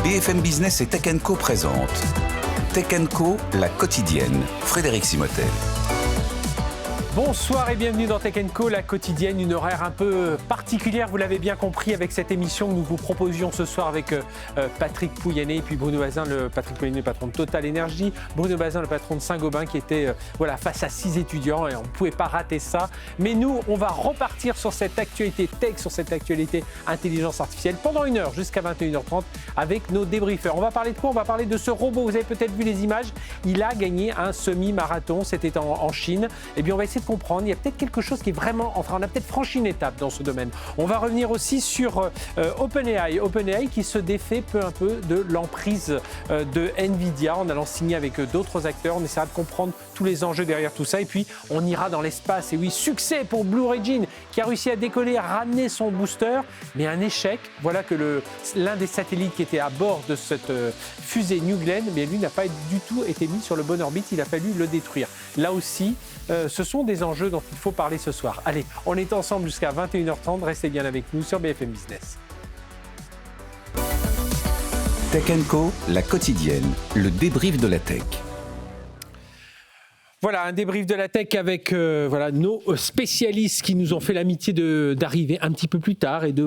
BFM Business et Tech & Co présente Tech & Co, la quotidienne. Frédéric Simotel. Bonsoir et bienvenue dans Tech & Co, la quotidienne, une horaire un peu particulière, vous l'avez bien compris, avec cette émission que nous vous proposions ce soir avec Patrick Pouyanné et puis Bruno Bazin, Patrick Pouyanné, le patron de Total Energy, Bruno Bazin, le patron de Saint-Gobain, qui était face à 6 étudiants et on ne pouvait pas rater ça. Mais nous, on va repartir sur cette actualité tech, sur cette actualité intelligence artificielle pendant une heure jusqu'à 21h30 avec nos débriefeurs. On va parler de quoi? On va parler de ce robot, vous avez peut-être vu les images, il a gagné un semi-marathon, c'était en Chine. Et bien on va essayer de comprendre, il y a peut-être quelque chose qui est vraiment, on a peut-être franchi une étape dans ce domaine. On va revenir aussi sur OpenAI qui se défait peu à peu de l'emprise de Nvidia en allant signer avec d'autres acteurs. On essaiera de comprendre tous les enjeux derrière tout ça et puis on ira dans l'espace. Et oui, succès pour Blue Origin qui a réussi à décoller, à ramener son booster, mais un échec. Voilà que l'un des satellites qui était à bord de cette fusée New Glenn, mais lui n'a pas du tout été mis sur le bon orbite, il a fallu le détruire. Là aussi, ce sont des enjeux dont il faut parler ce soir. Allez, on est ensemble jusqu'à 21h30. Restez bien avec nous sur BFM Business. Tech & Co, la quotidienne. Le débrief de la tech. Voilà, un débrief de la tech avec nos spécialistes qui nous ont fait l'amitié d'arriver un petit peu plus tard et de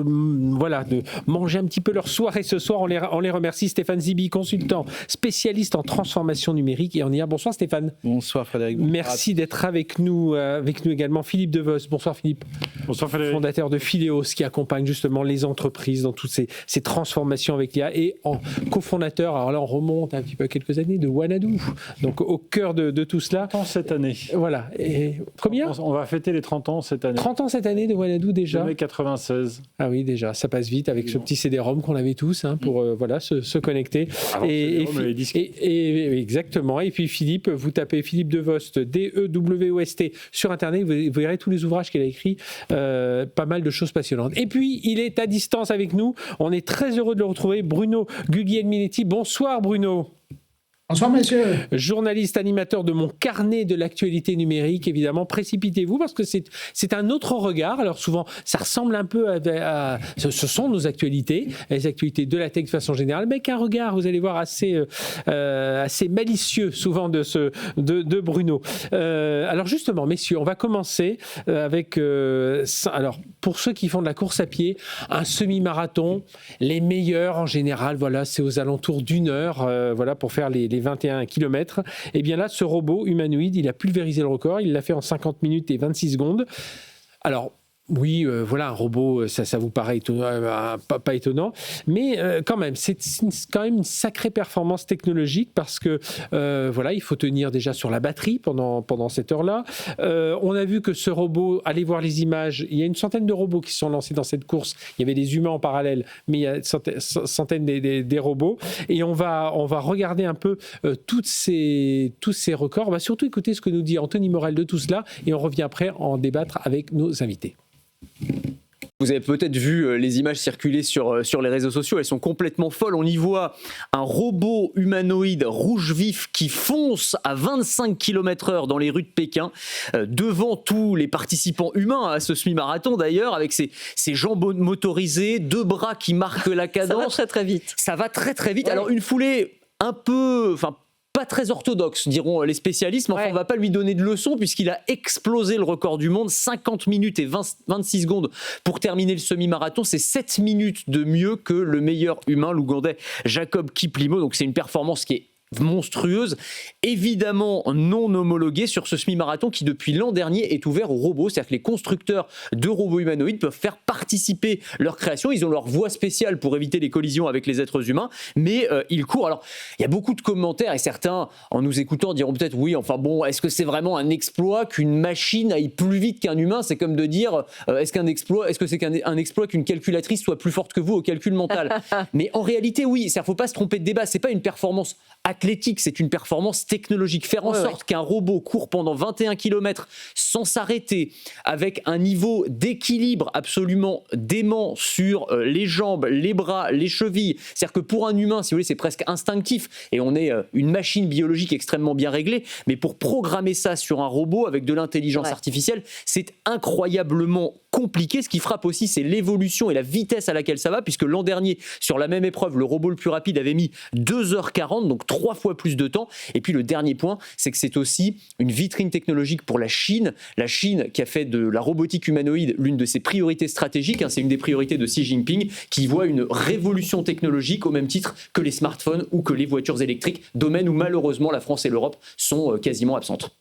manger un petit peu leur soirée ce soir. On les remercie. Stéphane Zibi, consultant, spécialiste en transformation numérique et en IA. Bonsoir Stéphane. Bonsoir Frédéric. Merci d'être avec nous également. Philippe Devos. Bonsoir Philippe. Bonsoir Frédéric. Fondateur de Phileos qui accompagne justement les entreprises dans toutes ces transformations avec l'IA et en cofondateur, alors là on remonte un petit peu à quelques années, de Wanadoo. Donc au cœur de tout cela. Cette année. Voilà. Et combien ? On va fêter les 30 ans cette année. 30 ans cette année de Wanadoo déjà ? 96. Ah oui, déjà, ça passe vite avec ce petit CD-ROM qu'on avait tous pour se connecter. Exactement. Et puis Philippe, vous tapez Philippe Devost, D-E-W-O-S-T sur Internet, vous verrez tous les ouvrages qu'il a écrits, pas mal de choses passionnantes. Et puis, il est à distance avec nous. On est très heureux de le retrouver. Bruno Guglielminetti. Bonsoir Bruno. Bonsoir, messieurs. Journaliste, animateur de mon carnet de l'actualité numérique, évidemment, précipitez-vous parce que c'est un autre regard. Alors souvent, ça ressemble un peu ce sont nos actualités, les actualités de la tech de façon générale, mais qu'un regard, vous allez voir, assez malicieux souvent de Bruno. Alors justement, messieurs, on va commencer avec, alors pour ceux qui font de la course à pied, un semi-marathon, les meilleurs en général, c'est aux alentours d'une heure, pour faire les 21 km. Et bien là, ce robot humanoïde, il a pulvérisé le record. Il l'a fait en 50 minutes et 26 secondes. Alors, oui, un robot, ça vous paraît étonnant, pas étonnant, mais quand même, c'est quand même une sacrée performance technologique parce que il faut tenir déjà sur la batterie pendant cette heure-là. On a vu que ce robot, allez voir les images, il y a une centaine de robots qui sont lancés dans cette course. Il y avait des humains en parallèle, mais il y a centaines des robots. Et on va regarder un peu tous ces records. On va surtout écouter ce que nous dit Anthony Morel de tout cela et on revient après en débattre avec nos invités. Vous avez peut-être vu les images circuler sur les réseaux sociaux, elles sont complètement folles. On y voit un robot humanoïde rouge vif qui fonce à 25 km/h dans les rues de Pékin, devant tous les participants humains à ce semi-marathon d'ailleurs, avec ses jambes motorisées, 2 bras qui marquent la cadence. Ça va très très vite. Ça va très très vite. Ouais. Alors une foulée un peu... pas très orthodoxe, diront les spécialistes, mais enfin, on ne va pas lui donner de leçon puisqu'il a explosé le record du monde, 50 minutes et 26 secondes pour terminer le semi-marathon. C'est 7 minutes de mieux que le meilleur humain, l'Ougandais Jacob Kiplimo. Donc c'est une performance qui est monstrueuse, évidemment non homologuée sur ce semi-marathon qui depuis l'an dernier est ouvert aux robots, c'est-à-dire que les constructeurs de robots humanoïdes peuvent faire participer leur création, ils ont leur voie spéciale pour éviter les collisions avec les êtres humains, mais ils courent. Alors il y a beaucoup de commentaires et certains en nous écoutant diront peut-être oui, est-ce que c'est vraiment un exploit qu'une machine aille plus vite qu'un humain? C'est comme de dire est-ce que c'est un exploit qu'une calculatrice soit plus forte que vous au calcul mental? Mais en réalité oui, il ne faut pas se tromper de débat, c'est pas une performance athlétique, c'est une performance technologique. Faire en sorte qu'un robot court pendant 21 km sans s'arrêter, avec un niveau d'équilibre absolument dément sur les jambes, les bras, les chevilles. C'est-à-dire que pour un humain, si vous voulez, c'est presque instinctif et on est une machine biologique extrêmement bien réglée. Mais pour programmer ça sur un robot avec de l'intelligence artificielle, c'est incroyablement compliqué. Ce qui frappe aussi, c'est l'évolution et la vitesse à laquelle ça va, puisque l'an dernier, sur la même épreuve, le robot le plus rapide avait mis 2h40, donc 3 fois plus de temps. Et puis le dernier point, c'est que c'est aussi une vitrine technologique pour la Chine qui a fait de la robotique humanoïde l'une de ses priorités stratégiques, c'est une des priorités de Xi Jinping, qui voit une révolution technologique au même titre que les smartphones ou que les voitures électriques, domaine où malheureusement la France et l'Europe sont quasiment absentes.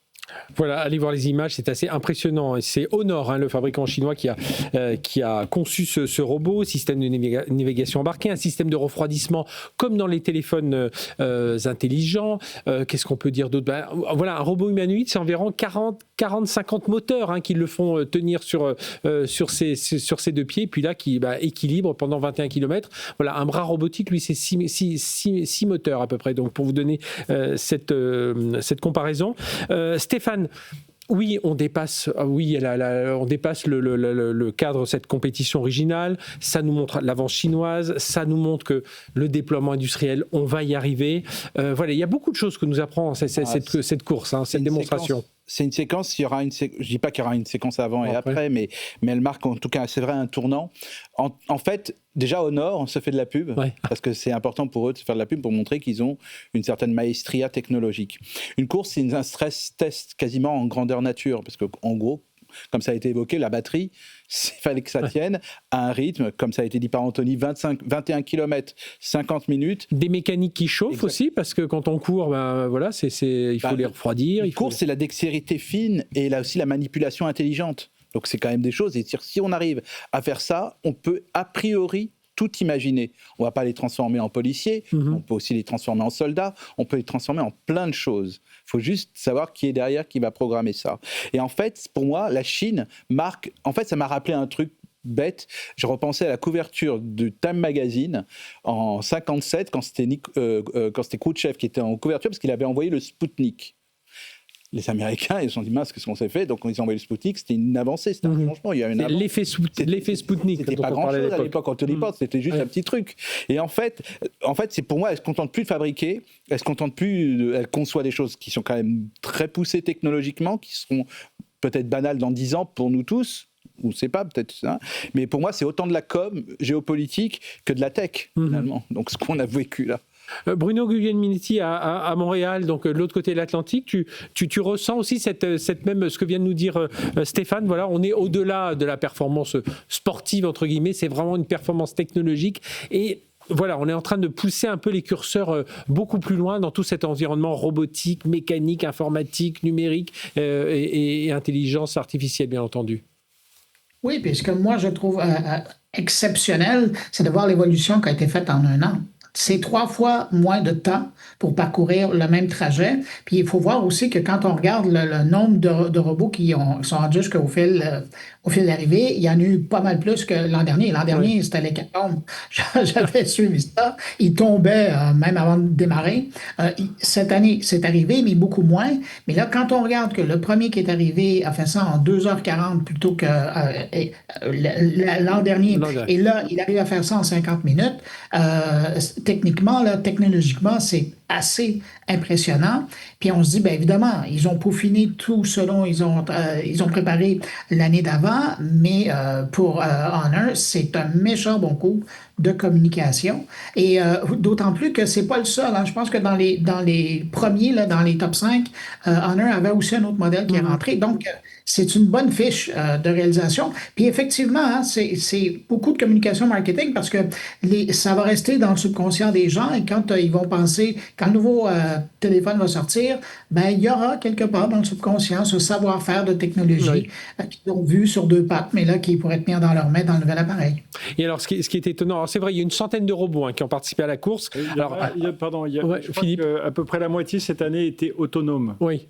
Voilà, allez voir les images, c'est assez impressionnant. C'est Honor, le fabricant chinois, qui a conçu ce robot, système de navigation embarqué, un système de refroidissement comme dans les téléphones intelligents. Qu'est-ce qu'on peut dire d'autre ? Voilà, un robot humanoïde, c'est environ 40-50 moteurs qui le font tenir sur ses deux pieds, puis là, qui équilibre pendant 21 km. Voilà, un bras robotique, lui, c'est 6 moteurs à peu près. Donc, pour vous donner cette comparaison. Stéphane, oui, on dépasse le cadre de cette compétition originale. Ça nous montre l'avance chinoise, ça nous montre que le déploiement industriel, on va y arriver. Voilà, il y a beaucoup de choses que nous apprend cette course, cette démonstration. C'est une séquence, je ne dis pas qu'il y aura une séquence avant et après, mais elle marque en tout cas, c'est vrai, un tournant. En fait, déjà au Nord, on se fait de la pub, parce que c'est important pour eux de se faire de la pub pour montrer qu'ils ont une certaine maestria technologique. Une course, c'est un stress test quasiment en grandeur nature, parce qu'en gros, comme ça a été évoqué, la batterie, il fallait que ça tienne à un rythme, comme ça a été dit par Anthony, 21 km, 50 minutes. Des mécaniques qui chauffent aussi, parce que quand on court, il faut les refroidir. Une course, c'est la dextérité fine et là aussi la manipulation intelligente. Donc c'est quand même des choses. Et si on arrive à faire ça, on peut a priori tout imaginer. On ne va pas les transformer en policiers, on peut aussi les transformer en soldats, on peut les transformer en plein de choses. Il faut juste savoir qui est derrière, qui va programmer ça. Et en fait, pour moi, la Chine marque... En fait, ça m'a rappelé un truc bête. Je repensais à la couverture du Time Magazine en 57, quand c'était Khrouchtchev qui était en couverture, parce qu'il avait envoyé le Spoutnik. Les Américains, ils se sont dit, mince, qu'est-ce qu'on s'est fait ? Donc, quand ils ont envoyé le Spoutnik, c'était une avancée, c'était un changement. Il y a une l'effet Spoutnik. C'était pas grand-chose à l'époque, quand on y pense, c'était juste un petit truc. Et en fait, c'est pour moi, elle ne se contente plus de fabriquer, elle conçoit des choses qui sont quand même très poussées technologiquement, qui seront peut-être banales dans 10 ans pour nous tous, ou on ne sait pas, peut-être ça. Mais pour moi, c'est autant de la com géopolitique que de la tech, finalement. Donc, ce qu'on a vécu là. Bruno Guglielminetti à Montréal, donc de l'autre côté de l'Atlantique, tu ressens aussi cette même, ce que vient de nous dire Stéphane, voilà, on est au-delà de la performance sportive, entre guillemets, c'est vraiment une performance technologique et voilà, on est en train de pousser un peu les curseurs beaucoup plus loin dans tout cet environnement robotique, mécanique, informatique, numérique et intelligence artificielle, bien entendu. Oui, puis ce que moi je trouve exceptionnel, c'est de voir l'évolution qui a été faite en 1 an. C'est 3 fois moins de temps pour parcourir le même trajet. Puis il faut voir aussi que quand on regarde le nombre de robots qui sont rendus jusqu'au fil d'arrivée, il y en a eu pas mal plus que l'an dernier. L'an dernier, c'était l'hécatombe. J'avais suivi ça. Ils tombaient même avant de démarrer. Cette année, c'est arrivé, mais beaucoup moins. Mais là, quand on regarde que le premier qui est arrivé a fait ça en 2h40 plutôt que l'an dernier, et là, il arrive à faire ça en 50 minutes, techniquement, là, technologiquement, c'est assez impressionnant. Puis on se dit, bien évidemment, ils ont peaufiné tout selon ils ont préparé l'année d'avant, mais pour Honor, c'est un méchant bon coup de communication. Et d'autant plus que c'est pas le seul. Je pense que dans les premiers, là, dans les top 5, Honor avait aussi un autre modèle qui est rentré. Donc, c'est une bonne fiche de réalisation. Puis effectivement, c'est beaucoup de communication marketing parce que ça va rester dans le subconscient des gens et quand ils vont penser, quand le nouveau téléphone va sortir, ben, il y aura quelque part dans le subconscient ce savoir-faire de technologie qu'ils ont vu sur 2 pattes, mais là, qui pourrait être mis dans leur main dans le nouvel appareil. Et alors, ce qui est étonnant, alors c'est vrai, il y a une centaine de robots qui ont participé à la course. Je crois qu'à peu près la moitié cette année était autonome. Oui.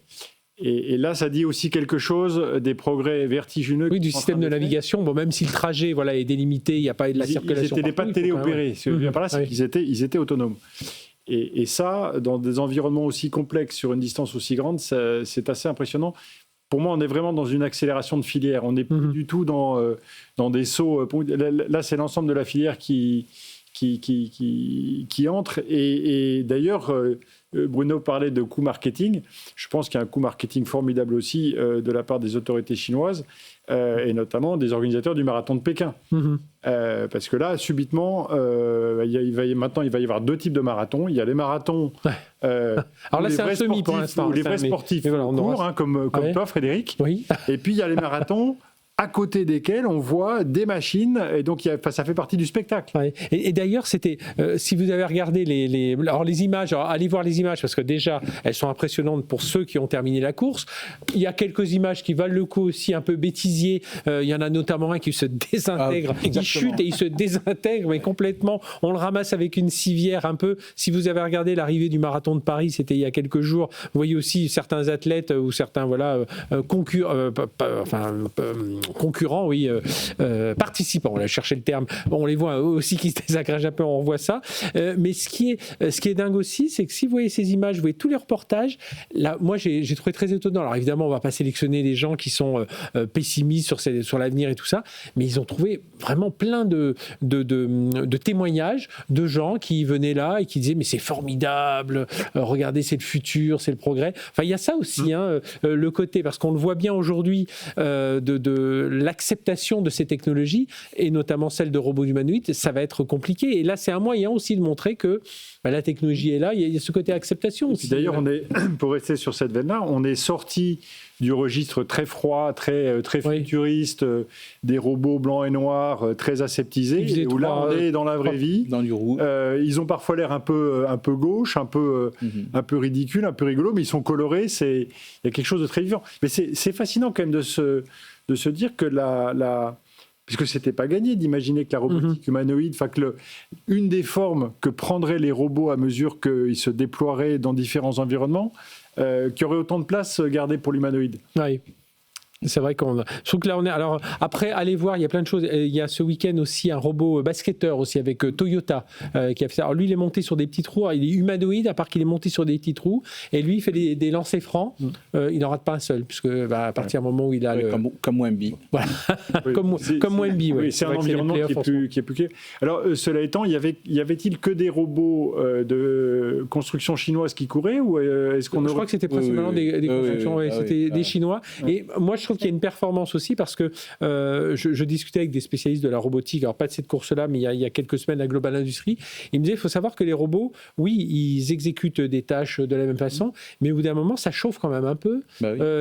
Et là, ça dit aussi quelque chose des progrès vertigineux. Oui, du système de navigation. Bon, même si le trajet est délimité, il n'y a pas de la circulation. Ils n'étaient pas téléopérés. Ce que je veux dire par là, c'est qu'ils étaient autonomes. Et ça, dans des environnements aussi complexes, sur une distance aussi grande, c'est assez impressionnant. Pour moi, on est vraiment dans une accélération de filière. On n'est plus du tout dans des sauts. Là, c'est l'ensemble de la filière qui qui entrent. Et d'ailleurs, Bruno parlait de coût marketing. Je pense qu'il y a un coût marketing formidable aussi de la part des autorités chinoises et notamment des organisateurs du marathon de Pékin. Parce que là, subitement, maintenant, il va y avoir 2 types de marathons. Il y a les marathons. Alors là, c'est un semi pour l'instant. Les vrais sportifs courts, comme toi, Frédéric. Oui. Et puis, il y a les marathons à côté desquels on voit des machines, et donc ça fait partie du spectacle. Ouais. Et d'ailleurs, c'était, si vous avez regardé les images, allez voir les images, parce que déjà, elles sont impressionnantes pour ceux qui ont terminé la course. Il y a quelques images qui valent le coup aussi, un peu bêtisier. Il y en a notamment un qui se désintègre. Il chute et il se désintègre, mais complètement. On le ramasse avec une civière un peu. Si vous avez regardé l'arrivée du marathon de Paris, c'était il y a quelques jours, vous voyez aussi certains athlètes ou certains concurrents, oui, participants, on a cherché le terme, on les voit aussi qui se désagrègent un peu, on voit ça, mais ce qui est dingue aussi, c'est que si vous voyez ces images, vous voyez tous les reportages, là, moi j'ai trouvé très étonnant. Alors évidemment, on ne va pas sélectionner les gens qui sont pessimistes sur l'avenir et tout ça, mais ils ont trouvé vraiment plein de témoignages de gens qui venaient là et qui disaient mais c'est formidable, regardez, c'est le futur, c'est le progrès. Enfin, il y a ça aussi, le côté, parce qu'on le voit bien aujourd'hui, de l'acceptation de ces technologies, et notamment celle de robots humanoïdes, ça va être compliqué. Et là, c'est un moyen aussi de montrer que la technologie est là, il y a ce côté acceptation aussi. D'ailleurs, pour rester sur cette veine-là, on est sorti du registre très froid, très futuriste, des robots blancs et noirs, très aseptisés, où là, on est dans la vraie vie. Dans du rouge. Ils ont parfois l'air un peu gauche, un peu ridicule, un peu rigolo, mais ils sont colorés, il y a quelque chose de très vivant. Mais c'est fascinant quand même de se dire que puisque c'était pas gagné d'imaginer que la robotique humanoïde, une des formes que prendraient les robots à mesure qu'ils se déploieraient dans différents environnements, qu'il y aurait autant de place gardée pour l'humanoïde. Oui. C'est vrai je trouve que là on est. Alors après, allez voir, il y a plein de choses. Il y a ce week-end aussi un robot basketteur aussi avec Toyota qui a fait ça. Alors lui, il est monté sur des petits trous. Alors, il est humanoïde, à part qu'il est monté sur des petits trous. Et lui, il fait des lancers francs. Il n'en rate pas un seul, puisque à partir du moment où il a comme Wemby. Voilà. Comme Wemby. Oui, c'est un environnement qui est plus clair. Alors cela étant, y avait-il que des robots de construction chinoise qui couraient, ou est-ce qu'on Je crois que c'était principalement des constructions. C'était des Chinois. Et moi, je trouve qu'il y a une performance aussi, parce que je discutais avec des spécialistes de la robotique, alors pas de cette course-là, mais il y a quelques semaines à Global Industries. Ils me disaient, il faut savoir que les robots, oui, ils exécutent des tâches de la même façon, mais au bout d'un moment, ça chauffe quand même un peu.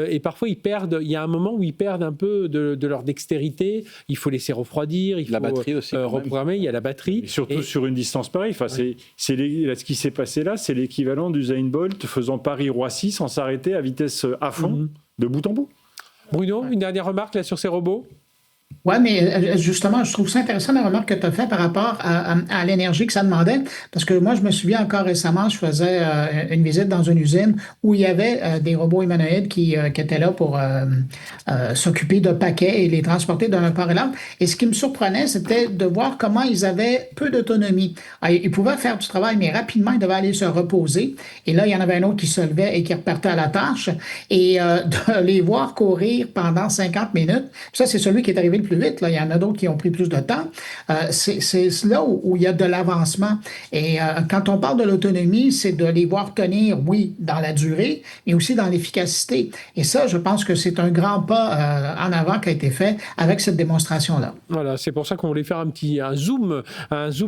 Et parfois, il y a un moment où ils perdent un peu de leur dextérité. Il faut laisser refroidir, il faut batterie aussi, reprogrammer, il y a la batterie. Et surtout sur une distance pareille. Ce qui s'est passé là, c'est l'équivalent d'Usain Bolt faisant Paris-Roissy sans s'arrêter à vitesse à fond, de bout en bout. Bruno, une dernière remarque là sur ces robots? Oui, mais justement, je trouve ça intéressant la remarque que tu as faite par rapport à l'énergie que ça demandait. Parce que moi, je me souviens encore récemment, je faisais une visite dans une usine où il y avait des robots humanoïdes qui étaient là pour s'occuper de paquets et les transporter d'un port à l'autre. Et ce qui me surprenait, c'était de voir comment ils avaient peu d'autonomie. Ils pouvaient faire du travail, mais rapidement, ils devaient aller se reposer. Et là, il y en avait un autre qui se levait et qui repartait à la tâche. Et de les voir courir pendant 50 minutes, ça, c'est celui qui est arrivé le plus vite. Là. Il y en a d'autres qui ont pris plus de temps. C'est là où il y a de l'avancement. Et quand on parle de l'autonomie, c'est de les voir tenir, oui, dans la durée, mais aussi dans l'efficacité. Et ça, je pense que c'est un grand pas en avant qui a été fait avec cette démonstration-là. Voilà, c'est pour ça qu'on voulait faire un zoom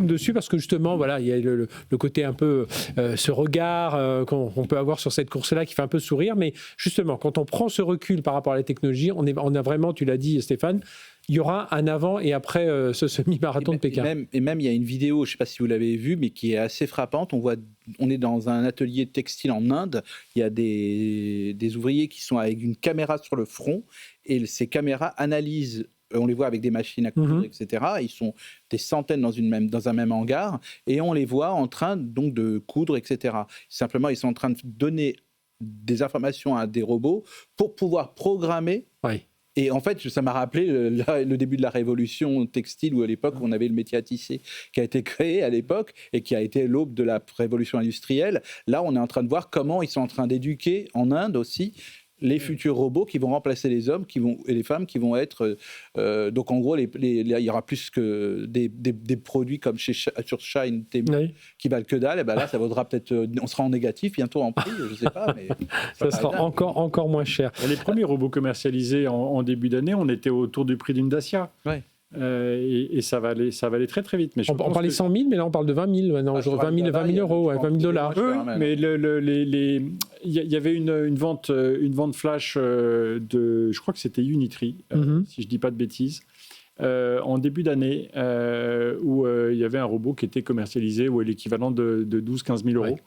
dessus, parce que justement, voilà, il y a le côté un peu, ce regard qu'on peut avoir sur cette course-là qui fait un peu sourire. Mais justement, quand on prend ce recul par rapport à la technologie, on a vraiment, tu l'as dit Stéphane, il y aura un avant et après ce semi-marathon de Pékin. Et même, il y a une vidéo, je ne sais pas si vous l'avez vue, mais qui est assez frappante. On est dans un atelier textile en Inde. Il y a des ouvriers qui sont avec une caméra sur le front, et ces caméras analysent. On les voit avec des machines à coudre, etc. Ils sont des centaines dans un même hangar, et on les voit en train donc de coudre, etc. Simplement, ils sont en train de donner des informations à des robots pour pouvoir programmer. Oui. Et en fait, ça m'a rappelé le début de la révolution textile, où à l'époque, on avait le métier à tisser qui a été créé à l'époque et qui a été l'aube de la révolution industrielle. Là, on est en train de voir comment ils sont en train d'éduquer, en Inde aussi, les futurs robots qui vont remplacer les hommes et les femmes qui vont être... donc en gros, il y aura plus que des produits comme sur Shine qui valent que dalle. Et ben là, ça vaudra peut-être... on sera en négatif bientôt en prix, je ne sais pas. Mais ça sera encore moins cher. Les premiers robots commercialisés en début d'année, on était autour du prix d'une Dacia. Ouais. Et ça va aller très très vite. Mais on parlait 100 000, mais là on parle de 20 000. Non, 20 000 euros, 20 000 $. Oui, mais il y avait une vente flash je crois que c'était Unitree, si je ne dis pas de bêtises, en début d'année, où il y avait un robot qui était commercialisé, ou l'équivalent de 12-15 000 euros.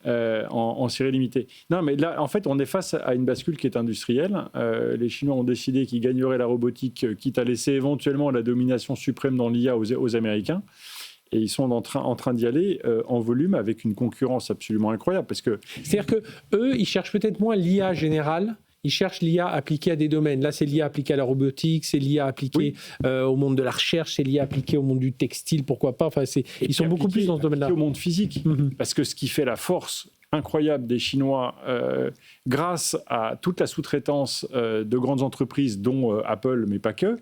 En série limitée. Non, mais là, en fait, on est face à une bascule qui est industrielle. Les Chinois ont décidé qu'ils gagneraient la robotique, quitte à laisser éventuellement la domination suprême dans l'IA aux Américains. Et ils sont en train d'y aller en volume avec une concurrence absolument incroyable. C'est-à-dire qu'eux, ils cherchent peut-être moins l'IA générale. Ils cherchent l'IA appliquée à des domaines. Là, c'est l'IA appliquée à la robotique, c'est l'IA appliquée au monde de la recherche, c'est l'IA appliquée au monde du textile, pourquoi pas. Enfin, ils sont beaucoup plus dans ce domaine-là. Au monde physique. Parce que ce qui fait la force incroyable des Chinois, grâce à toute la sous-traitance de grandes entreprises, dont Apple, mais pas que,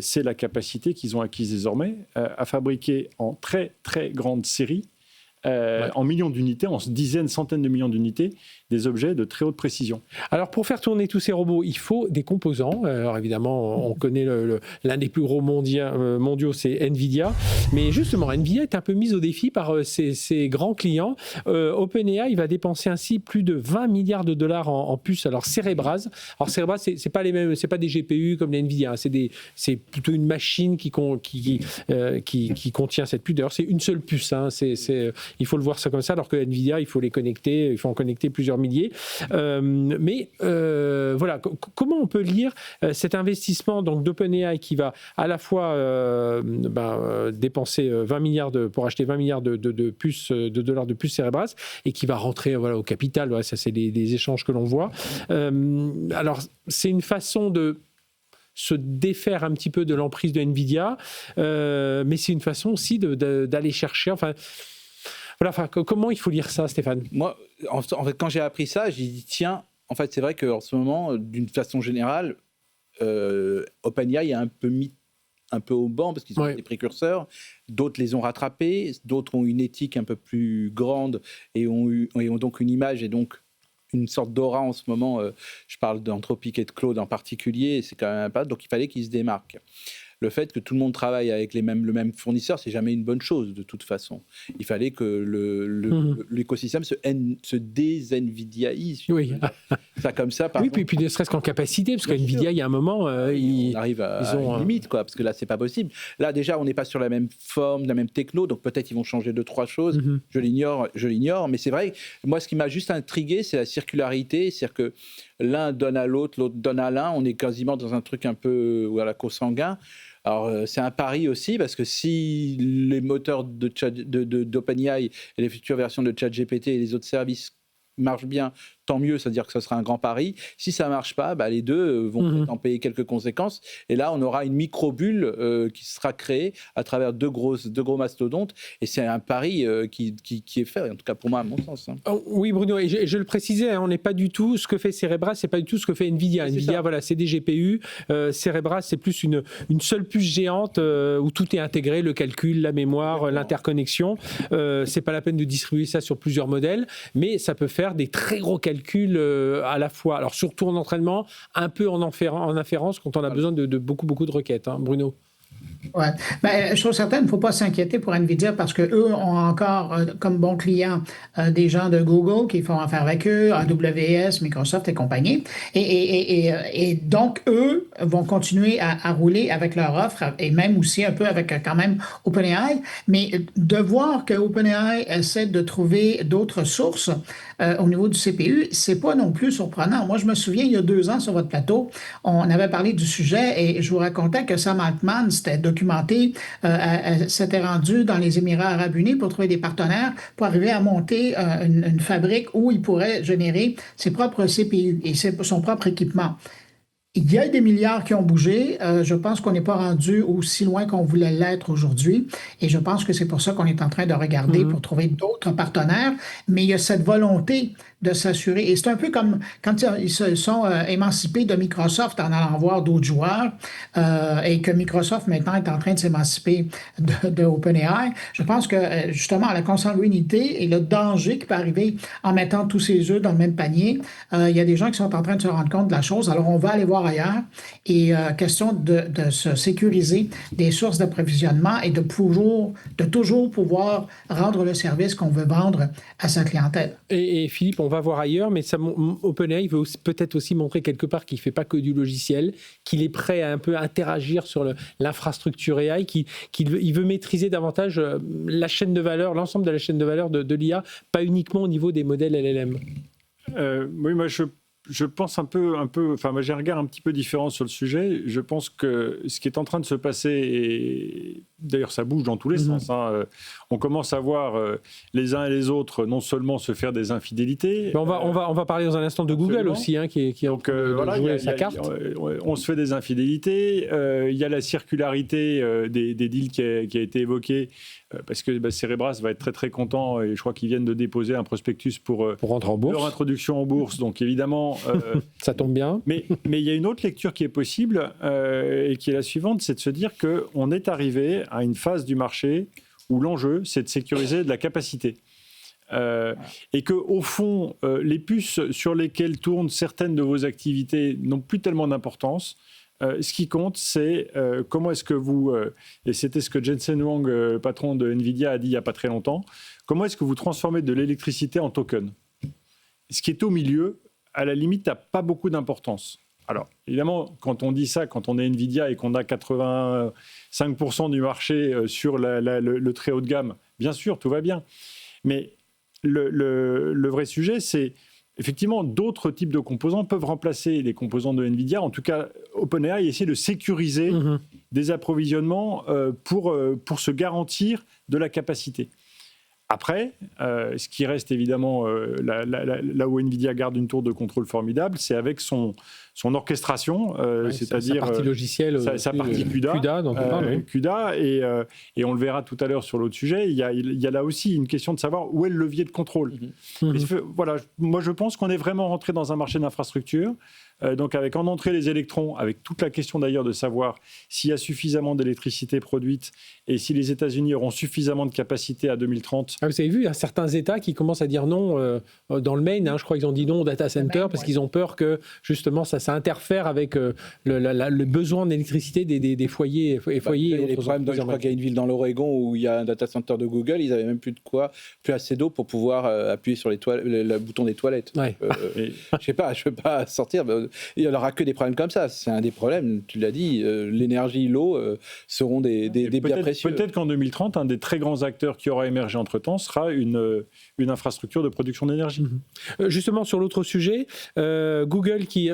c'est la capacité qu'ils ont acquise désormais à fabriquer en très, très grande série, en millions d'unités, en dizaines, centaines de millions d'unités, des objets de très haute précision. Alors, pour faire tourner tous ces robots, il faut des composants. Alors, évidemment, on connaît l'un des plus gros mondiaux, c'est NVIDIA. Mais justement, NVIDIA est un peu mise au défi par ses grands clients. OpenAI va dépenser ainsi plus de 20 milliards de dollars en puces. Alors, Cerebras. Alors, Cerebras, c'est pas les mêmes, c'est pas des GPU comme les NVIDIA. Hein. C'est plutôt une machine qui contient cette puce. D'ailleurs, c'est une seule puce. Hein. Il faut le voir ça comme ça, alors que NVIDIA, il faut en connecter plusieurs milliers. Voilà, comment on peut lire cet investissement d'OpenAI qui va à la fois dépenser 20 milliards pour acheter 20 milliards de puces, de dollars de puces Cerebras, et qui va rentrer au capital. Voilà, ça, c'est les échanges que l'on voit. Alors, c'est une façon de se défaire un petit peu de l'emprise de NVIDIA, mais c'est une façon aussi d'aller chercher... Voilà, comment il faut lire ça, Stéphane ? Moi, en fait, quand j'ai appris ça, j'ai dit tiens, en fait, c'est vrai qu'en ce moment, d'une façon générale, OpenAI a un peu mis un peu au banc parce qu'ils sont des précurseurs. D'autres les ont rattrapés, d'autres ont une éthique un peu plus grande et ont donc une image et donc une sorte d'aura en ce moment. Je parle d'Anthropic et de Claude en particulier, c'est quand même pas. Donc il fallait qu'ils se démarquent. Le fait que tout le monde travaille avec le même fournisseur, c'est jamais une bonne chose de toute façon. Il fallait que l'écosystème se dés-NVIDIaise. Oui. Ça comme ça. Oui, puis ne serait-ce qu'en capacité, parce qu'NVIDIA, il y a un moment, on arrive à une limite, quoi, parce que là, c'est pas possible. Là, déjà, on n'est pas sur la même forme, la même techno, donc peut-être ils vont changer 2-3 choses. Je l'ignore, mais c'est vrai. Moi, ce qui m'a juste intrigué, c'est la circularité, c'est-à-dire que l'un donne à l'autre, l'autre donne à l'un. On est quasiment dans un truc un peu à la co-sanguin. Alors, c'est un pari aussi, parce que si les moteurs d'OpenAI et les futures versions de ChatGPT et les autres services marchent bien, tant mieux, c'est-à-dire que ce sera un grand pari. Si ça ne marche pas, les deux vont peut-être en payer quelques conséquences. Et là, on aura une micro-bulle qui sera créée à travers deux gros mastodontes. Et c'est un pari qui est fait, en tout cas pour moi, à mon sens. Hein. Oh, oui, Bruno, et je le précisais, on n'est pas du tout, ce que fait Cerebras, ce n'est pas du tout ce que fait NVIDIA. NVIDIA, voilà, c'est des GPU. Cerebras, c'est plus une seule puce géante où tout est intégré, le calcul, la mémoire, l'interconnexion. Ce n'est pas la peine de distribuer ça sur plusieurs modèles, mais ça peut faire des très gros calculs à la fois, alors surtout en entraînement, un peu en inférence quand on a besoin de beaucoup de requêtes. Hein, Bruno ? Oui. Chose certaine, il ne faut pas s'inquiéter pour NVIDIA parce qu'eux ont encore comme bons clients des gens de Google qui font affaire avec eux, AWS, Microsoft et compagnie. Et donc, eux vont continuer à rouler avec leur offre et même aussi un peu avec quand même OpenAI. Mais de voir que OpenAI essaie de trouver d'autres sources au niveau du CPU, c'est pas non plus surprenant. Moi, je me souviens, il y a 2 ans sur votre plateau, on avait parlé du sujet et je vous racontais que Sam Altman s'était documenté, s'était rendu dans les Émirats arabes unis pour trouver des partenaires pour arriver à monter une fabrique où il pourrait générer ses propres CPU et son propre équipement. Il y a des milliards qui ont bougé. Je pense qu'on n'est pas rendu aussi loin qu'on voulait l'être aujourd'hui. Et je pense que c'est pour ça qu'on est en train de regarder pour trouver d'autres partenaires. Mais il y a cette volonté de s'assurer. Et c'est un peu comme quand ils se sont émancipés de Microsoft en allant voir d'autres joueurs et que Microsoft maintenant est en train de s'émanciper de OpenAI. Je pense que justement la consanguinité et le danger qui peut arriver en mettant tous ses œufs dans le même panier, il y a des gens qui sont en train de se rendre compte de la chose. Alors on va aller voir ailleurs et question de se sécuriser des sources d'approvisionnement et de toujours pouvoir rendre le service qu'on veut vendre à sa clientèle. Et Philippe, on va voir ailleurs, mais OpenAI veut peut-être aussi montrer quelque part qu'il ne fait pas que du logiciel, qu'il est prêt à un peu interagir sur l'infrastructure AI, qu'il veut maîtriser davantage la chaîne de valeur, l'ensemble de la chaîne de valeur de l'IA, pas uniquement au niveau des modèles LLM. Oui, moi je pense enfin moi j'ai un regard un petit peu différent sur le sujet. Je pense que ce qui est en train de se passer, et d'ailleurs ça bouge dans tous les sens, hein, on commence à voir les uns et les autres non seulement se faire des infidélités. Mais on va parler dans un instant de Google aussi, hein, qui donc voilà, joué sa carte. On se fait des infidélités. Il y a la circularité des deals qui a été évoquée. Parce que Cerebras va être très très content et je crois qu'ils viennent de déposer un prospectus pour rentrer en bourse. Leur introduction en bourse. Donc évidemment, ça tombe bien. Mais il y a une autre lecture qui est possible et qui est la suivante, c'est de se dire qu'on est arrivé à une phase du marché où l'enjeu, c'est de sécuriser de la capacité. Et que au fond, les puces sur lesquelles tournent certaines de vos activités n'ont plus tellement d'importance. Ce qui compte, c'est comment est-ce que vous, et c'était ce que Jensen Huang, patron de Nvidia, a dit il n'y a pas très longtemps, comment est-ce que vous transformez de l'électricité en token ? Ce qui est au milieu, à la limite, n'a pas beaucoup d'importance. Alors, évidemment, quand on dit ça, quand on est Nvidia et qu'on a 85% du marché sur le très haut de gamme, bien sûr, tout va bien. Mais le vrai sujet, c'est effectivement, d'autres types de composants peuvent remplacer les composants de Nvidia. En tout cas, OpenAI essaie de sécuriser des approvisionnements pour se garantir de la capacité. Après, ce qui reste évidemment là où Nvidia garde une tour de contrôle formidable, c'est avec son orchestration, c'est-à-dire sa partie logicielle, sa partie CUDA, dont on parle, CUDA, et on le verra tout à l'heure sur l'autre sujet. Il y a là aussi une question de savoir où est le levier de contrôle. Voilà, moi je pense qu'on est vraiment rentré dans un marché d'infrastructure. Donc avec en entrée les électrons, avec toute la question d'ailleurs de savoir s'il y a suffisamment d'électricité produite et si les États-Unis auront suffisamment de capacité à 2030. Vous avez vu, il y a certains États qui commencent à dire non dans le Maine, je crois qu'ils ont dit non au data center parce qu'ils ont peur que justement ça interfère avec le besoin d'électricité des foyers et foyers. Il y a des problèmes, je crois qu'il y a une ville dans l'Oregon où il y a un data center de Google, ils n'avaient même plus assez d'eau pour pouvoir appuyer sur le bouton des toilettes. Ouais. Je ne peux pas sortir. Il n'y aura que des problèmes comme ça. C'est un des problèmes, tu l'as dit, l'énergie, l'eau seront des biens précieux. Peut-être qu'en 2030, un des très grands acteurs qui aura émergé entre-temps sera une infrastructure de production d'énergie. Justement, sur l'autre sujet, Google qui...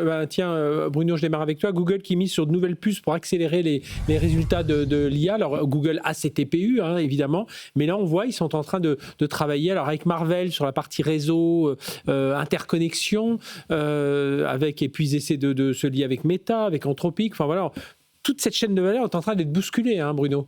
Bruno, je démarre avec toi. Google qui mise sur de nouvelles puces pour accélérer les résultats de l'IA. Alors, Google a ses TPU, évidemment, mais là, on voit, ils sont en train de travailler alors, avec Marvell sur la partie réseau, interconnexion, et puis ils essaient de se lier avec Meta, avec Anthropic. Enfin voilà, toute cette chaîne de valeur est en train d'être bousculée, Bruno.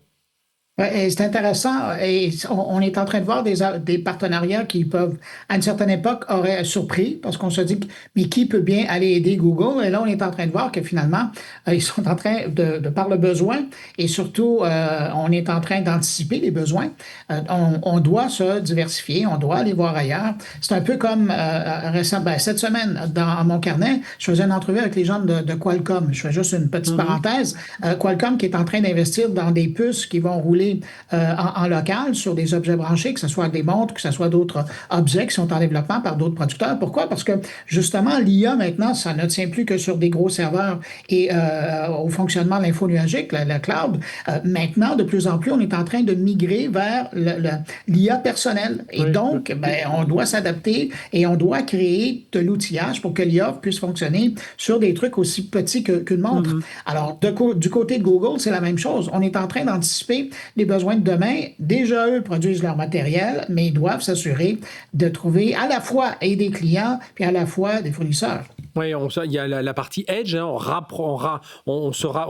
Et c'est intéressant et on est en train de voir des partenariats qui peuvent, à une certaine époque, auraient surpris parce qu'on se dit, mais qui peut bien aller aider Google? Et là, on est en train de voir que finalement, ils sont en train de par le besoin et surtout, on est en train d'anticiper les besoins. On doit se diversifier, on doit aller voir ailleurs. C'est un peu comme récemment, cette semaine, dans mon carnet, je faisais une entrevue avec les gens de Qualcomm. Je fais juste une petite parenthèse. Qualcomm qui est en train d'investir dans des puces qui vont rouler en local sur des objets branchés, que ce soit des montres, que ce soit d'autres objets qui sont en développement par d'autres producteurs. Pourquoi? Parce que justement, l'IA maintenant, ça ne tient plus que sur des gros serveurs et au fonctionnement de l'info nuagique, le cloud. Maintenant, de plus en plus, on est en train de migrer vers l'IA personnelle. Et donc, on doit s'adapter et on doit créer de l'outillage pour que l'IA puisse fonctionner sur des trucs aussi petits qu'une montre. Alors, du côté de Google, c'est la même chose. On est en train d'anticiper les besoins de demain. Déjà, eux produisent leur matériel, mais ils doivent s'assurer de trouver à la fois des clients et à la fois des fournisseurs. Oui, il y a la partie edge, hein, on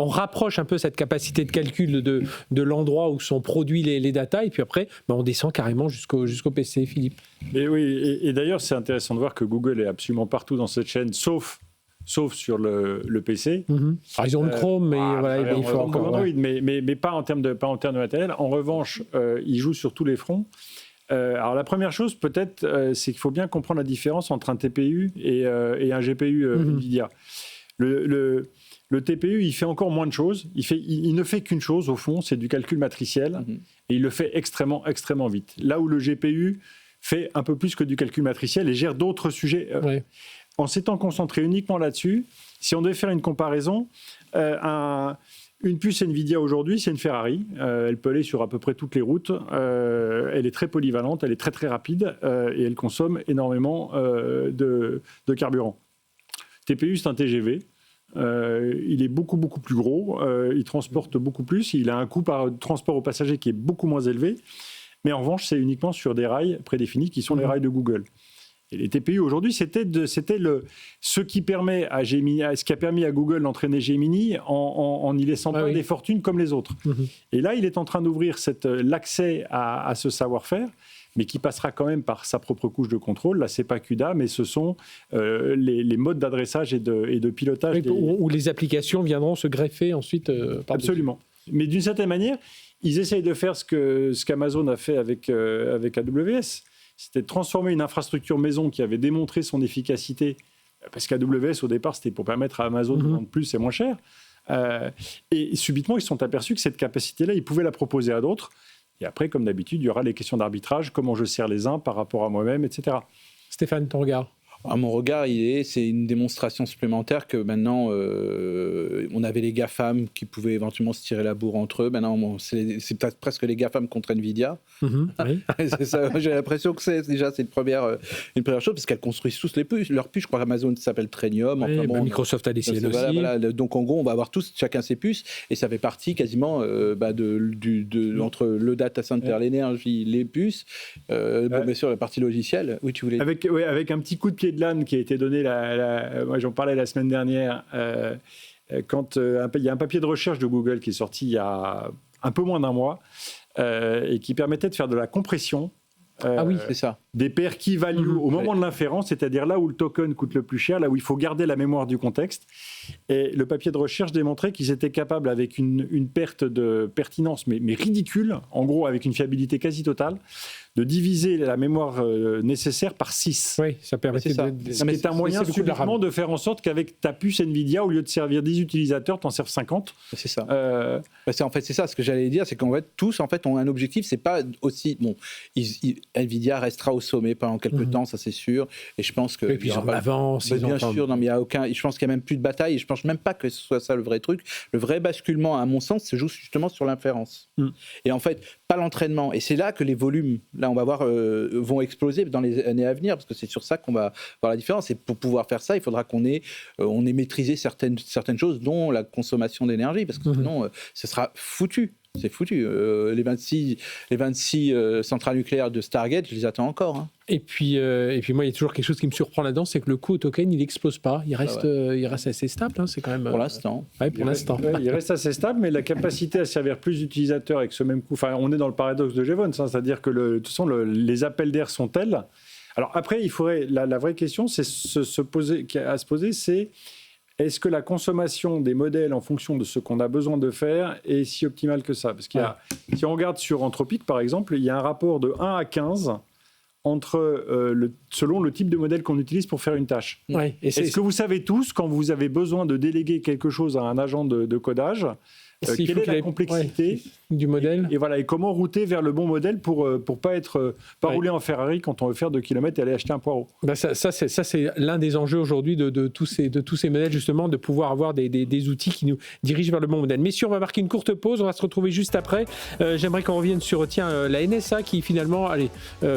rapproche un peu cette capacité de calcul de l'endroit où sont produits les datas, et puis après, on descend carrément jusqu'au PC, Philippe. Et oui, et d'ailleurs, c'est intéressant de voir que Google est absolument partout dans cette chaîne, sauf sur le PC. Alors, ils ont le Chrome, mais voilà, il faut encore... Android, mais pas en termes de matériel. En revanche, ils jouent sur tous les fronts. Alors la première chose, peut-être, c'est qu'il faut bien comprendre la différence entre un TPU et un GPU NVIDIA. Le TPU, il fait encore moins de choses. Il ne fait qu'une chose, au fond, c'est du calcul matriciel. Et il le fait extrêmement, extrêmement vite. Là où le GPU fait un peu plus que du calcul matriciel et gère d'autres sujets. En s'étant concentré uniquement là-dessus, si on devait faire une comparaison, une puce NVIDIA aujourd'hui, c'est une Ferrari. Elle peut aller sur à peu près toutes les routes. Elle est très polyvalente, elle est très très rapide et elle consomme énormément de carburant. TPU, c'est un TGV. Il est beaucoup beaucoup plus gros. Il transporte beaucoup plus. Il a un coût par transport aux passagers qui est beaucoup moins élevé. Mais en revanche, c'est uniquement sur des rails prédéfinis qui sont les rails de Google. Et les TPU aujourd'hui, c'était ce qui a permis à Google d'entraîner Gemini en y laissant pas des fortunes comme les autres. Et là, il est en train d'ouvrir l'accès à ce savoir-faire, mais qui passera quand même par sa propre couche de contrôle. Là, c'est pas CUDA, mais ce sont les modes d'adressage et de pilotage. Où les applications viendront se greffer ensuite. Absolument. Mais d'une certaine manière, ils essayent de faire ce qu'Amazon a fait avec AWS. C'était de transformer une infrastructure maison qui avait démontré son efficacité, parce qu'AWS, au départ, c'était pour permettre à Amazon de vendre plus et moins cher. Et subitement, ils se sont aperçus que cette capacité-là, ils pouvaient la proposer à d'autres. Et après, comme d'habitude, il y aura les questions d'arbitrage, comment je sers les uns par rapport à moi-même, etc. Stéphane, ton regard ? À mon regard, c'est une démonstration supplémentaire que maintenant, on avait les GAFAM qui pouvaient éventuellement se tirer la bourre entre eux. Maintenant, c'est peut-être presque les GAFAM contre NVIDIA. C'est ça, j'ai l'impression que c'est une première chose, parce qu'elles construisent tous leurs puces. Je crois qu'Amazon s'appelle Trainium. Microsoft a des siennes aussi. Voilà. Donc, en gros, on va avoir tous, chacun ses puces, et ça fait partie quasiment entre le data center, l'énergie, les puces, bien sûr, la partie logicielle. Oui, tu voulais... Avec un petit coup de pied de l'âne qui a été donné, moi j'en parlais la semaine dernière, quand il y a un papier de recherche de Google qui est sorti il y a un peu moins d'un mois et qui permettait de faire de la compression c'est ça. Des paires key value au moment de l'inférence, c'est-à-dire là où le token coûte le plus cher, là où il faut garder la mémoire du contexte. Et le papier de recherche démontrait qu'ils étaient capables, avec une perte de pertinence mais ridicule, en gros avec une fiabilité quasi totale, de diviser la mémoire nécessaire par 6. Oui, ça permettait Ce qui est un moyen subitement de faire en sorte qu'avec ta puce NVIDIA, au lieu de servir 10 utilisateurs, t'en serves 50. C'est ça. En fait, c'est ça, ce que j'allais dire, c'est qu'en fait, tous ont un objectif, c'est pas aussi... Bon, NVIDIA restera au sommet pendant quelques temps, ça c'est sûr, et je pense que... Et puis ils ont l'avance. Bien sûr, non, mais il y a aucun... Je pense qu'il n'y a même plus de bataille, et je pense même pas que ce soit ça le vrai truc. Le vrai basculement, à mon sens, se joue justement sur l'inférence. Et en fait, pas l'entraînement. Et c'est là que les volumes, là on va voir, vont exploser dans les années à venir, parce que c'est sur ça qu'on va voir la différence. Et pour pouvoir faire ça, il faudra qu'on ait maîtrisé certaines choses, dont la consommation d'énergie, parce que sinon, ce sera foutu. C'est foutu. Les 26 centrales nucléaires de Stargate, je les attends encore. Hein. Et puis moi, il y a toujours quelque chose qui me surprend là-dedans, c'est que le coût au token, il n'explose pas. Il reste assez stable. Hein, c'est quand même, pour l'instant. Il reste assez stable, mais la capacité à servir plus d'utilisateurs avec ce même coût... Enfin, on est dans le paradoxe de Jevons, hein, c'est-à-dire que de toute façon, les appels d'air sont tels. Alors après, il faudrait... La vraie question, c'est se poser, c'est... Est-ce que la consommation des modèles en fonction de ce qu'on a besoin de faire est si optimale que ça ? Parce qu'il y a, si on regarde sur Anthropic, par exemple, il y a un rapport de 1 à 15 selon le type de modèle qu'on utilise pour faire une tâche. Ouais, est-ce que vous savez tous, quand vous avez besoin de déléguer quelque chose à un agent de codage, quelle est la complexité du modèle et comment router vers le bon modèle pour pas rouler en Ferrari quand on veut faire 2 km et aller acheter un poireau. Ça c'est l'un des enjeux aujourd'hui de tous ces modèles, justement, de pouvoir avoir des outils qui nous dirigent vers le bon modèle. Messieurs, on va marquer une courte pause, on va se retrouver juste après. J'aimerais qu'on revienne sur la NSA qui finalement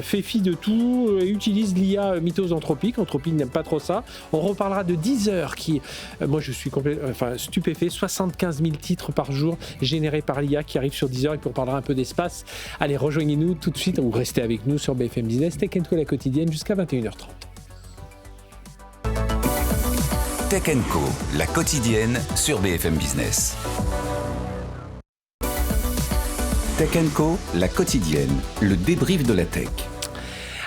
fait fi de tout, utilise l'IA mythos Anthropic. Anthropic n'aime pas trop ça. On reparlera de Deezer qui, moi je suis stupéfait, 75 000 titres par jour générés par l'IA qui arrivent sur Deezer, et puis on parlera un peu d'espace. Allez, rejoignez-nous tout de suite ou restez avec nous sur BFM Business, Tech & Co la quotidienne jusqu'à 21h30. Tech Co, la quotidienne sur BFM Business. Tech Co, la quotidienne, le débrief de la tech.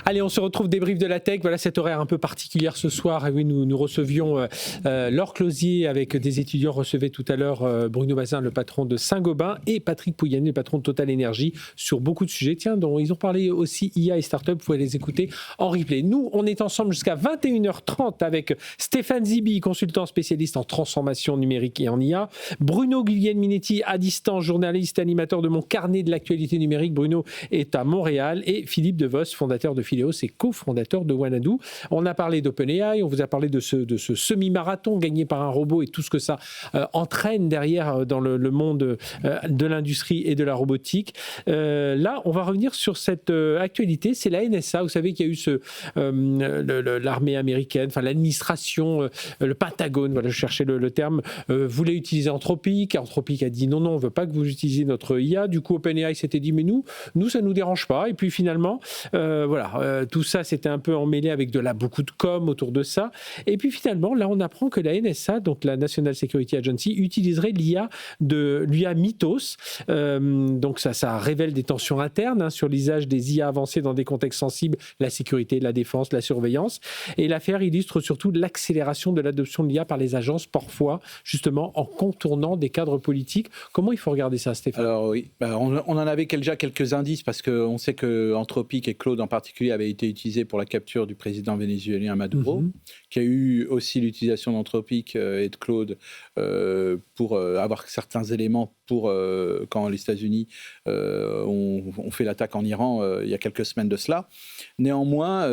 Allez, on se retrouve débrief de la tech. Voilà cette horaire un peu particulière ce soir. Et oui, nous recevions Laure Closier avec des étudiants. Recevait tout à l'heure Bruno Bazin, le patron de Saint-Gobain, et Patrick Pouyanné, le patron de Total Energy, sur beaucoup de sujets. Tiens, dont ils ont parlé aussi IA et start-up. Vous pouvez les écouter en replay. Nous, on est ensemble jusqu'à 21h30 avec Stéphane Zibi, consultant spécialiste en transformation numérique et en IA. Bruno Guglielminetti, à distance, journaliste et animateur de mon carnet de l'actualité numérique. Bruno est à Montréal. Et Philippe Devos, fondateur de Phileos et cofondateur de Wanadoo. On a parlé d'OpenAI, on vous a parlé de ce semi-marathon gagné par un robot et tout ce que ça entraîne derrière dans le monde de l'industrie et de la robotique. Là, on va revenir sur cette actualité. C'est la NSA. Vous savez qu'il y a eu l'armée américaine, enfin l'administration, le Pentagone, voilà, je cherchais le terme, voulait utiliser Anthropic. Anthropic a dit non, on ne veut pas que vous utilisiez notre IA. Du coup, OpenAI s'était dit mais nous, ça ne nous dérange pas. Et puis finalement, tout ça, c'était un peu emmêlé avec beaucoup de com autour de ça. Et puis finalement, là, on apprend que la NSA, donc la National Security Agency, utiliserait l'IA Mythos. Donc ça révèle des tensions internes sur l'usage des IA avancées dans des contextes sensibles, la sécurité, la défense, la surveillance. Et l'affaire illustre surtout l'accélération de l'adoption de l'IA par les agences, parfois, justement, en contournant des cadres politiques. Comment il faut regarder ça, Stéphane ? Alors oui, on en avait déjà quelques indices, parce qu'on sait que Anthropic et Claude en particulier avaient été utilisés pour la capture du président vénézuélien Maduro, qui a eu aussi l'utilisation d'Anthropic et de Claude pour avoir certains éléments pour quand les États-Unis ont fait l'attaque en Iran il y a quelques semaines de cela. Néanmoins,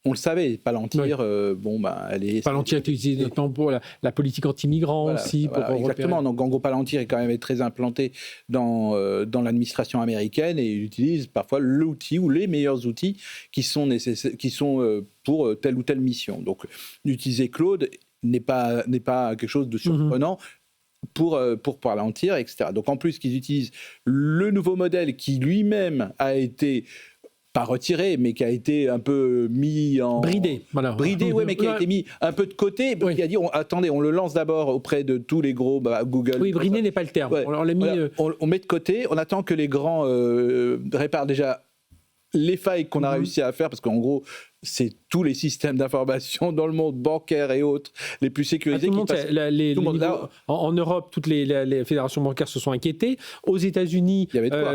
on le savait, Palantir, elle est... Palantir est utilisé notamment pour la politique anti-migrants aussi. Exactement, donc en gros, Palantir est quand même très implanté dans l'administration américaine, et il utilise parfois l'outil ou les meilleurs outils qui sont pour telle ou telle mission. Donc, d'utiliser Claude n'est pas quelque chose de surprenant. Pour Palantir, etc. Donc en plus qu'ils utilisent le nouveau modèle qui lui-même a été pas retiré, mais qui a été un peu mis en... Bridé, voilà. Bridé, oui, mais qui a été mis un peu de côté. Oui. Il a dit, attendez, on le lance d'abord auprès de tous les gros, Google. Oui, bridé n'est pas le terme. Ouais. On l'a mis... On met de côté, on attend que les grands réparent déjà les failles qu'on a réussi à faire, parce qu'en gros, c'est tous les systèmes d'information dans le monde bancaire et autres les plus sécurisés. En Europe, toutes les fédérations bancaires se sont inquiétées. Aux États-Unis,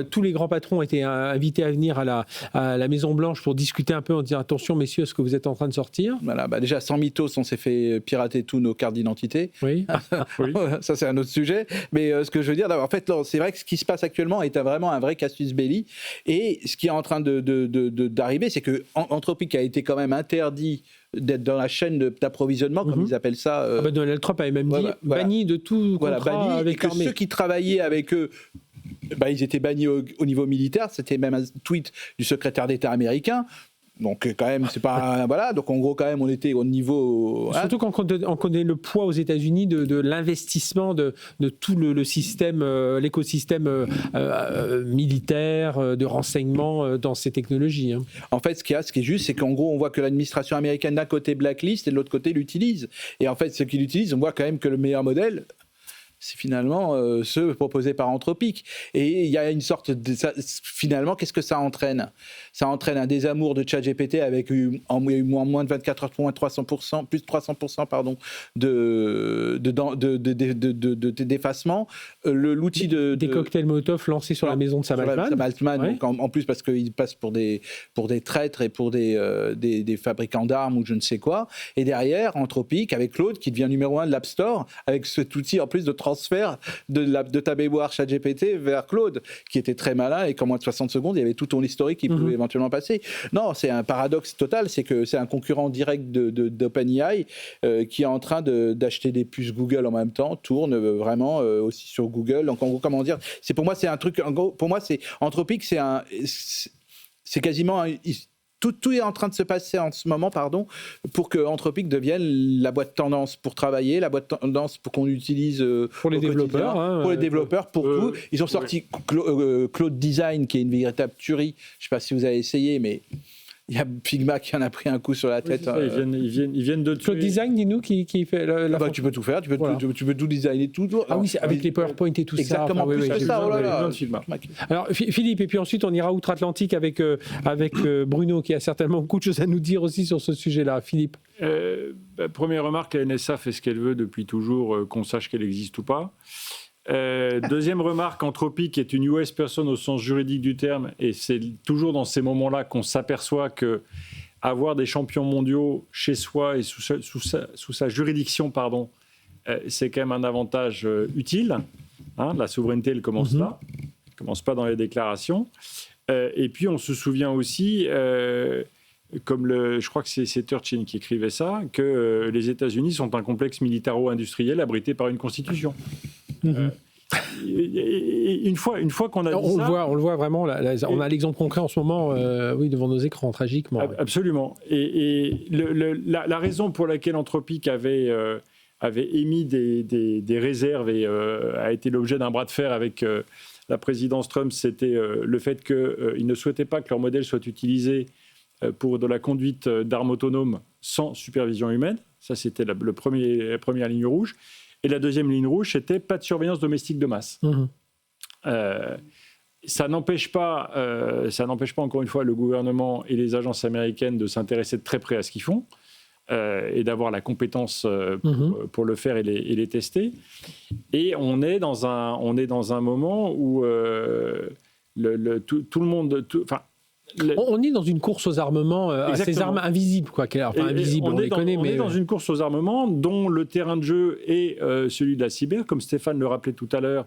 tous les grands patrons ont été invités à venir à la Maison-Blanche pour discuter un peu en disant attention, messieurs, ce que vous êtes en train de sortir. Voilà, déjà, sans mythos, on s'est fait pirater tous nos cartes d'identité. Oui. Oui. Ça, c'est un autre sujet. Mais ce que je veux dire, en fait, c'est vrai que ce qui se passe actuellement est vraiment un vrai casus belli. Et ce qui est en train d'arriver, c'est que Anthropic a été quand même interdit d'être dans la chaîne d'approvisionnement, comme ils appellent ça. Donald Trump avait même dit banni de tout contrat avec l'armée. Ceux qui travaillaient avec eux, ils étaient bannis au niveau militaire. C'était même un tweet du secrétaire d'État américain. Donc quand même, c'est pas voilà. Donc en gros, quand même, on était au niveau. Surtout quand on connaît le poids aux États-Unis de l'investissement de tout le système, l'écosystème militaire, de renseignement dans ces technologies. En fait, ce qui est juste, c'est qu'en gros, on voit que l'administration américaine d'un côté blacklist et de l'autre côté l'utilise. Et en fait, ce qu'ils utilisent, on voit quand même que le meilleur modèle, c'est finalement ceux proposés par Anthropic. Et il y a une sorte de... finalement, qu'est-ce que ça entraîne ? Ça entraîne un désamour de ChatGPT avec en moins de 24 heures, plus de 300% pardon, d'effacement. L'outil des cocktails Molotov lancés sur la maison de Sam Altman. Donc en plus parce qu'ils passent pour des traîtres et pour des fabricants d'armes ou je ne sais quoi. Et derrière, Anthropic, avec Claude, qui devient numéro 1 de l'App Store, avec cet outil en plus de transfert de ta mémoire ChatGPT vers Claude, qui était très malin, et qu'en moins de 60 secondes, il y avait tout ton historique qui pouvait éventuellement passer. Non, c'est un paradoxe total, c'est que c'est un concurrent direct d'OpenAI qui est en train d'acheter des puces Google en même temps, tourne vraiment aussi sur Google. Donc en gros, comment dire, pour moi, c'est un truc, en gros, pour moi, c'est Anthropic, c'est quasiment tout est en train de se passer en ce moment, pour que Anthropic devienne la boîte tendance pour travailler, la boîte tendance pour qu'on utilise pour les développeurs, pour les développeurs, pour tout. Ils ont sorti Claude Design, qui est une véritable tuerie. Je ne sais pas si vous avez essayé, mais Il y a Figma qui en a pris un coup sur la tête. Ça, ils viennent de Claude tuer. Design, dis-nous, qui fait Tu peux tout faire, tu peux, Voilà. tu peux tout designer, tout. Ah oui, c'est avec les PowerPoint et tout Exactement, ça. Enfin, plus que j'ai ça, besoin oh là de- là. besoin de Figma. Alors, Philippe, et puis ensuite, on ira outre-Atlantique avec Bruno, qui a certainement beaucoup de choses à nous dire aussi sur ce sujet-là. Philippe. Première remarque, la NSA fait ce qu'elle veut depuis toujours, qu'on sache qu'elle existe ou pas. Deuxième remarque, Anthropic est une US person au sens juridique du terme, et c'est toujours dans ces moments-là qu'on s'aperçoit que avoir des champions mondiaux chez soi et sous sa juridiction, c'est quand même un avantage utile. Hein, la souveraineté, elle commence là, elle commence pas dans les déclarations. Et puis on se souvient aussi, je crois que c'est Turchin qui écrivait ça, que les États-Unis sont un complexe militaro-industriel abrité par une constitution. Et une fois qu'on a dit On ça, le voit vraiment. On a l'exemple concret en ce moment, oui, devant nos écrans, tragiquement. Absolument. Et la raison pour laquelle Anthropic avait émis des réserves et a été l'objet d'un bras de fer avec la présidence Trump, c'était le fait qu'ils ne souhaitaient pas que leur modèle soit utilisé pour de la conduite d'armes autonomes sans supervision humaine. Ça, c'était la première ligne rouge. Et la deuxième ligne rouge, c'était pas de surveillance domestique de masse. Ça n'empêche pas, encore une fois, le gouvernement et les agences américaines de s'intéresser de très près à ce qu'ils font et d'avoir la compétence pour le faire et les tester. Et on est dans un moment où tout le monde... On est dans une course aux armements, à ces armes invisibles, quoi. Enfin, invisibles, on les connaît, mais... On est dans une course aux armements dont le terrain de jeu est celui de la cyber, comme Stéphane le rappelait tout à l'heure.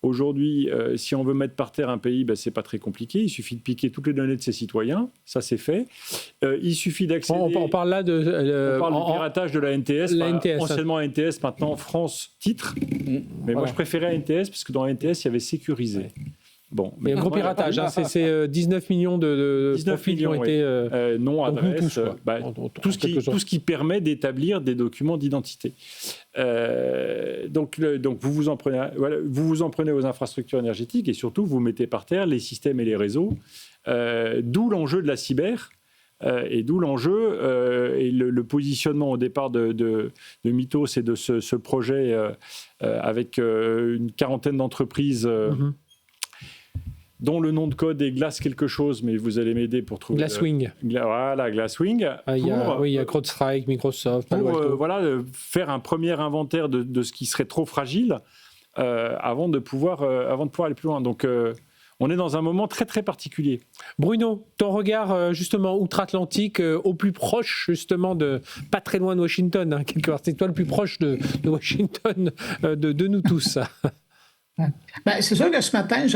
Aujourd'hui, si on veut mettre par terre un pays, c'est pas très compliqué. Il suffit de piquer toutes les données de ses citoyens. Ça, c'est fait. Il suffit d'accéder... On parle là de... on parle du piratage de la NTS. Anciennement NTS, maintenant France Titre. Mais moi, je préférais NTS parce que dans la NTS, il y avait sécurisé. Bon, mais un gros piratage, c'est 19 millions de 19 profils millions, qui ont été... nom, adresse, tout ce qui permet d'établir des documents d'identité. Donc vous vous en prenez aux infrastructures énergétiques et surtout vous mettez par terre les systèmes et les réseaux. D'où l'enjeu de la cyber. Et d'où l'enjeu et le positionnement au départ de Mythos et de ce projet avec une quarantaine d'entreprises dont le nom de code est Glass quelque chose, mais vous allez m'aider pour trouver... Glasswing. Voilà, Glasswing. Il y a CrowdStrike, Microsoft, Palo Alto. Faire un premier inventaire de ce qui serait trop fragile avant de pouvoir aller plus loin. Donc, on est dans un moment très, très particulier. Bruno, ton regard, justement, outre-Atlantique, au plus proche, justement, pas très loin de Washington, quelque part. C'est toi le plus proche de Washington, de nous tous. C'est sûr que ce matin,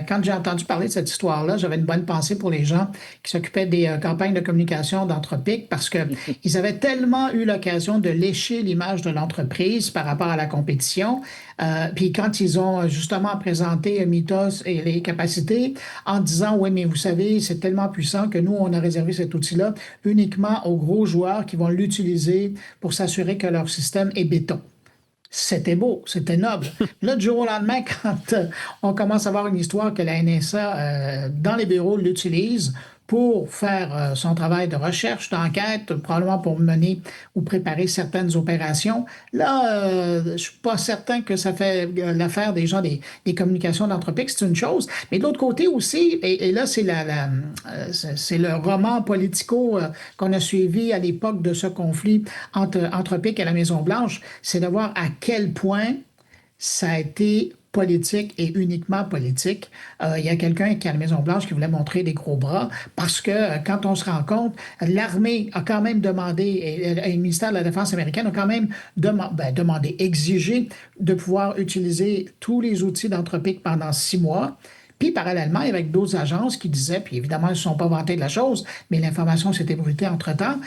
quand j'ai entendu parler de cette histoire-là, j'avais une bonne pensée pour les gens qui s'occupaient des campagnes de communication d'Anthropic parce qu'ils avaient tellement eu l'occasion de lécher l'image de l'entreprise par rapport à la compétition. Puis quand ils ont justement présenté Mythos et les capacités en disant « Oui, mais vous savez, c'est tellement puissant que nous, on a réservé cet outil-là uniquement aux gros joueurs qui vont l'utiliser pour s'assurer que leur système est béton. » C'était beau, c'était noble. Là, du jour au lendemain, quand on commence à avoir une histoire que la NSA, dans les bureaux, l'utilise pour faire son travail de recherche, d'enquête, probablement pour mener ou préparer certaines opérations. Là, je ne suis pas certain que ça fait l'affaire des gens des communications d'Anthropic, c'est une chose. Mais de l'autre côté aussi, et là, c'est c'est le roman politico qu'on a suivi à l'époque de ce conflit entre Anthropic et la Maison-Blanche, c'est de voir à quel point ça a été politique et uniquement politique. Il y a quelqu'un qui est à la Maison-Blanche qui voulait montrer des gros bras parce que quand on se rend compte, l'armée a quand même demandé, et le ministère de la Défense américaine a quand même demandé, exigé de pouvoir utiliser tous les outils d'Anthropic pendant 6 mois. Puis, parallèlement, avec d'autres agences qui disaient, puis évidemment, ils ne se sont pas vantés de la chose, mais l'information s'est ébruitée entre-temps,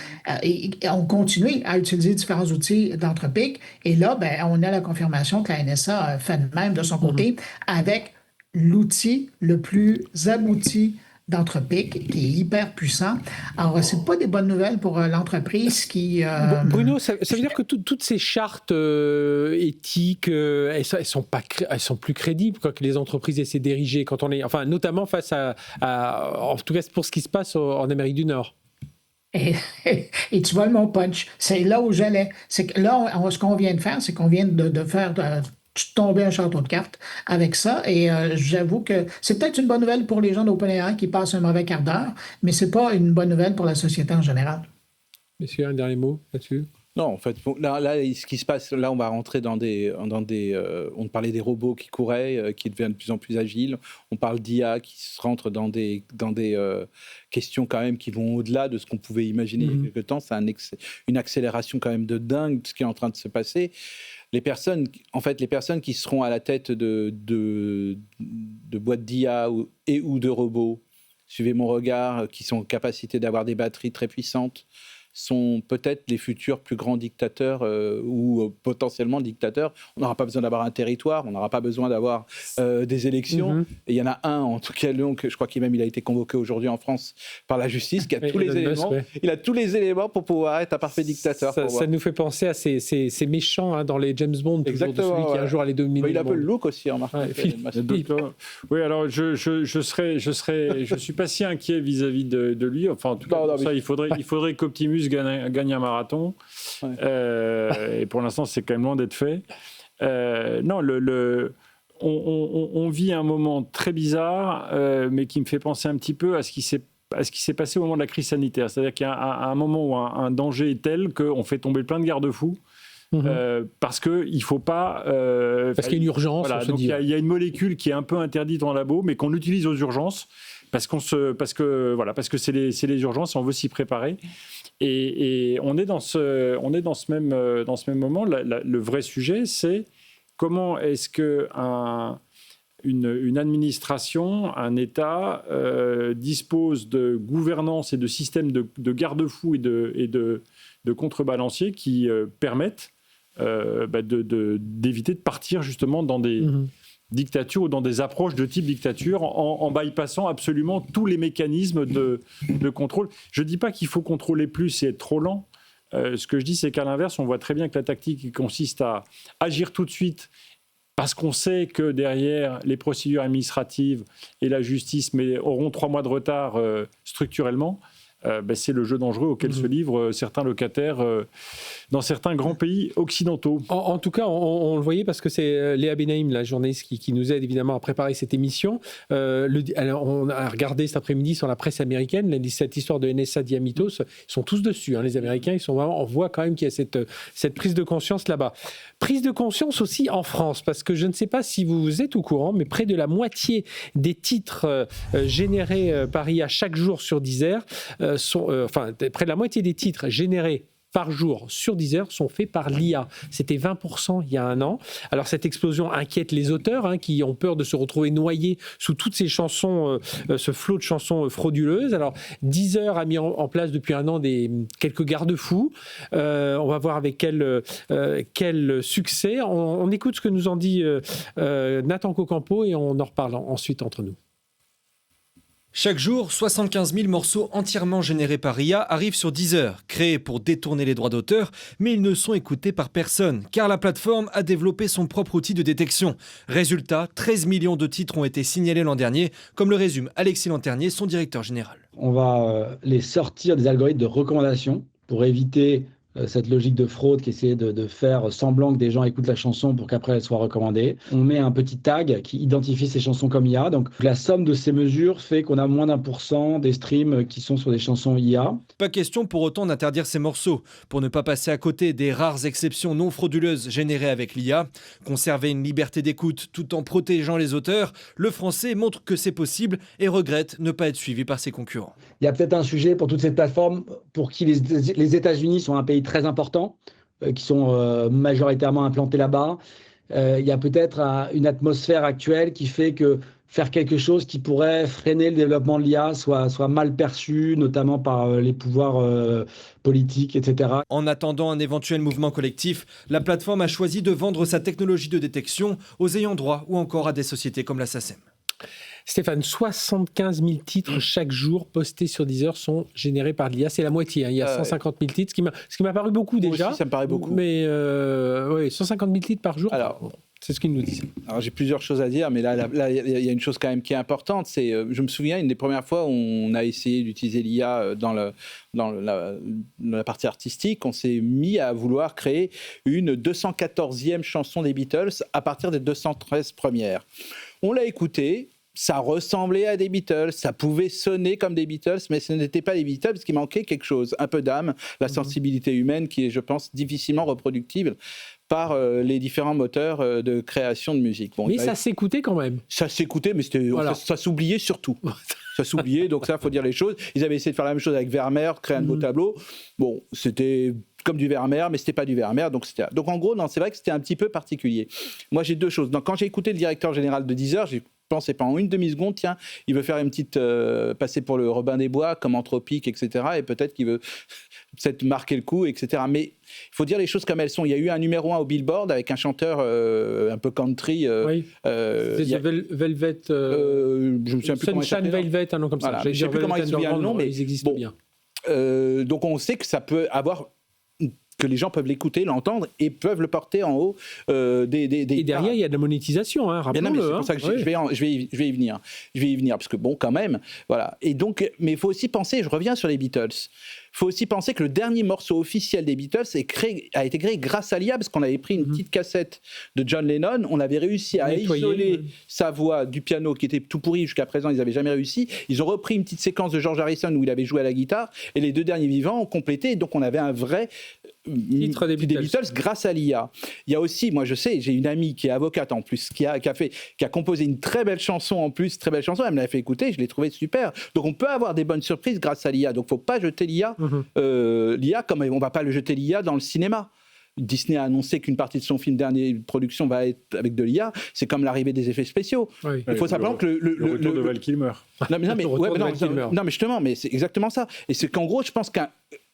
et ont continué à utiliser différents outils d'Anthropic. Et là, on a la confirmation que la NSA fait de même de son côté avec l'outil le plus abouti d'Anthropic qui est hyper puissant. Alors, c'est pas des bonnes nouvelles pour l'entreprise qui... Bruno, ça veut dire que toutes ces chartes éthiques, elles sont plus crédibles que les entreprises essaient d'ériger quand on est... Enfin, notamment face en tout cas pour ce qui se passe en Amérique du Nord. Et tu vois mon punch. C'est là où j'allais. C'est que là, ce qu'on vient de faire, c'est qu'on vient de faire tomber un château de cartes avec ça. Et j'avoue que c'est peut-être une bonne nouvelle pour les gens d'OpenAI qui passent un mauvais quart d'heure, mais c'est pas une bonne nouvelle pour la société en général. Messieurs, un dernier mot là-dessus? Non, en fait, là, ce qui se passe, là, on va rentrer dans des on parlait des robots qui couraient, qui deviennent de plus en plus agiles. On parle d'IA qui se rentre dans des questions quand même qui vont au-delà de ce qu'on pouvait imaginer il y a quelque temps. C'est une accélération quand même de dingue de ce qui est en train de se passer. Les personnes qui seront à la tête de boîtes d'IA ou de robots, suivez mon regard, qui sont en capacité d'avoir des batteries très puissantes, sont peut-être les futurs plus grands dictateurs ou potentiellement dictateurs. On n'aura pas besoin d'avoir un territoire, on n'aura pas besoin d'avoir des élections. Et il y en a un, en tout cas, je crois qu'il a été convoqué aujourd'hui en France par la justice, qui a tous les éléments. Il a tous les éléments pour pouvoir être un parfait dictateur. Ça nous fait penser à ces méchants dans les James Bond, exactement, celui qui un jour allait dominer. Il a un peu le look aussi, remarquez. Oui, alors je suis pas si inquiet vis-à-vis de lui. Enfin, en tout cas, ça, il faudrait qu'Optimus gagne un marathon. Et pour l'instant, c'est quand même loin d'être fait. Non, on vit un moment très bizarre, mais qui me fait penser un petit peu à ce qui s'est passé au moment de la crise sanitaire. C'est-à-dire qu'il y a un moment où un danger est tel qu'on fait tomber plein de garde-fous. Parce qu'il ne faut pas... parce qu'il y a une urgence. Voilà, donc il y a une molécule qui est un peu interdite en labo, mais qu'on utilise aux urgences, parce que c'est les urgences et on veut s'y préparer. Et on est dans ce même moment. Le vrai sujet, c'est comment est-ce qu'une administration, un État dispose de gouvernance et de systèmes de garde-fous et de contrebalanciers qui permettent d'éviter de partir justement dans des dictatures ou dans des approches de type dictature en bypassant absolument tous les mécanismes de contrôle. Je ne dis pas qu'il faut contrôler plus et être trop lent. Ce que je dis, c'est qu'à l'inverse, on voit très bien que la tactique qui consiste à agir tout de suite parce qu'on sait que derrière les procédures administratives et la justice auront 3 mois de retard structurellement. C'est le jeu dangereux auquel se livrent certains locataires dans certains grands pays occidentaux. En tout cas, on le voyait parce que c'est Léa Benaïm, la journaliste, qui nous aide évidemment à préparer cette émission. On a regardé cet après-midi sur la presse américaine cette histoire de NSA Diamitos. Ils sont tous dessus, les Américains. On voit quand même qu'il y a cette prise de conscience là-bas. Prise de conscience aussi en France, parce que je ne sais pas si vous êtes au courant, mais près de la moitié des titres générés par IA chaque jour sur Deezer près de la moitié des titres générés par jour sur Deezer sont faits par l'IA. C'était 20% il y a un an. Alors cette explosion inquiète les auteurs qui ont peur de se retrouver noyés sous toutes ces chansons, ce flot de chansons frauduleuses. Alors Deezer a mis en place depuis un an quelques garde-fous. On va voir avec quel succès. On écoute ce que nous en dit Nathan Cocampo et on en reparle ensuite entre nous. Chaque jour, 75 000 morceaux entièrement générés par IA arrivent sur Deezer, créés pour détourner les droits d'auteur, mais ils ne sont écoutés par personne, car la plateforme a développé son propre outil de détection. Résultat, 13 millions de titres ont été signalés l'an dernier, comme le résume Alexis Lanternier, son directeur général. On va les sortir des algorithmes de recommandation pour éviter cette logique de fraude qui essaie de faire semblant que des gens écoutent la chanson pour qu'après elle soit recommandée. On met un petit tag qui identifie ces chansons comme IA. Donc la somme de ces mesures fait qu'on a moins d'1% des streams qui sont sur des chansons IA. Pas question pour autant d'interdire ces morceaux, pour ne pas passer à côté des rares exceptions non frauduleuses générées avec l'IA. Conserver une liberté d'écoute tout en protégeant les auteurs, le français montre que c'est possible et regrette ne pas être suivi par ses concurrents. Il y a peut-être un sujet pour toutes ces plateformes pour qui les États-Unis sont un pays très importants, qui sont majoritairement implantés là-bas. Il y a peut-être une atmosphère actuelle qui fait que faire quelque chose qui pourrait freiner le développement de l'IA soit mal perçu, notamment par les pouvoirs politiques, etc. En attendant un éventuel mouvement collectif, la plateforme a choisi de vendre sa technologie de détection aux ayants droit ou encore à des sociétés comme la SACEM. Stéphane, 75 000 titres chaque jour postés sur Deezer sont générés par l'IA. C'est la moitié. Hein. Il y a 150 000 titres, ce qui m'a paru beaucoup déjà. Moi aussi, ça me paraît beaucoup. Mais oui, 150 000 titres par jour. Alors, c'est ce qu'il nous disait. Alors j'ai plusieurs choses à dire, mais là, il y a une chose quand même qui est importante. C'est, je me souviens, une des premières fois où on a essayé d'utiliser l'IA dans la partie artistique, on s'est mis à vouloir créer une 214e chanson des Beatles à partir des 213 premières. On l'a écoutée. Ça ressemblait à des Beatles, ça pouvait sonner comme des Beatles, mais ce n'était pas des Beatles parce qu'il manquait quelque chose, un peu d'âme, la sensibilité humaine qui est, je pense, difficilement reproductible par les différents moteurs de création de musique. Bon, mais ça s'écoutait quand même. Ça s'écoutait, mais ça s'oubliait surtout. Ça s'oubliait, donc ça, il faut dire les choses. Ils avaient essayé de faire la même chose avec Vermeer, créer un nouveau tableau. Bon, c'était comme du Vermeer, mais c'était pas du Vermeer. Donc en gros, non, c'est vrai que c'était un petit peu particulier. Moi, j'ai deux choses. Donc, quand j'ai écouté le directeur général de Deezer, j'ai pensé pendant une demi-seconde, tiens, il veut faire une petite passer pour le Robin des Bois, comme Anthropique, etc. Et peut-être qu'il veut marquer le coup, etc. Mais il faut dire les choses comme elles sont. Il y a eu un numéro 1 au Billboard avec un chanteur un peu country. Oui. C'est Velvet. Je me souviens plus comment il s'appelle. Sunshine Velvet, un nom comme ça. Voilà. Je ne sais plus comment il se souvient le nom, mais ils existent bien. Donc on sait que ça peut avoir... que les gens peuvent l'écouter, l'entendre et peuvent le porter en haut des... Et derrière, il y a de la monétisation, hein, rappelons-le. Mais c'est pour ça que je vais y venir. Je vais y venir, parce que bon, quand même, voilà. Et donc, mais il faut aussi penser, je reviens sur les Beatles, il faut aussi penser que le dernier morceau officiel des Beatles a été créé grâce à l'IA, parce qu'on avait pris une petite cassette de John Lennon, on avait réussi à isoler sa voix du piano qui était tout pourri jusqu'à présent, ils n'avaient jamais réussi. Ils ont repris une petite séquence de George Harrison où il avait joué à la guitare, et les deux derniers vivants ont complété, et donc on avait un vrai titre des Beatles grâce à l'IA. Il y a aussi, moi je sais, j'ai une amie qui est avocate en plus, qui a composé une très belle chanson en plus, très belle chanson, elle me l'a fait écouter, je l'ai trouvée super. Donc on peut avoir des bonnes surprises grâce à l'IA, donc il ne faut pas jeter l'IA. L'IA, comme on ne va pas le jeter l'IA dans le cinéma. Disney a annoncé qu'une partie de son film dernière production va être avec de l'IA. C'est comme l'arrivée des effets spéciaux. Oui. Il faut simplement que le retour de Val Kilmer. Non, mais justement, mais c'est exactement ça. Et c'est qu'en gros, je pense que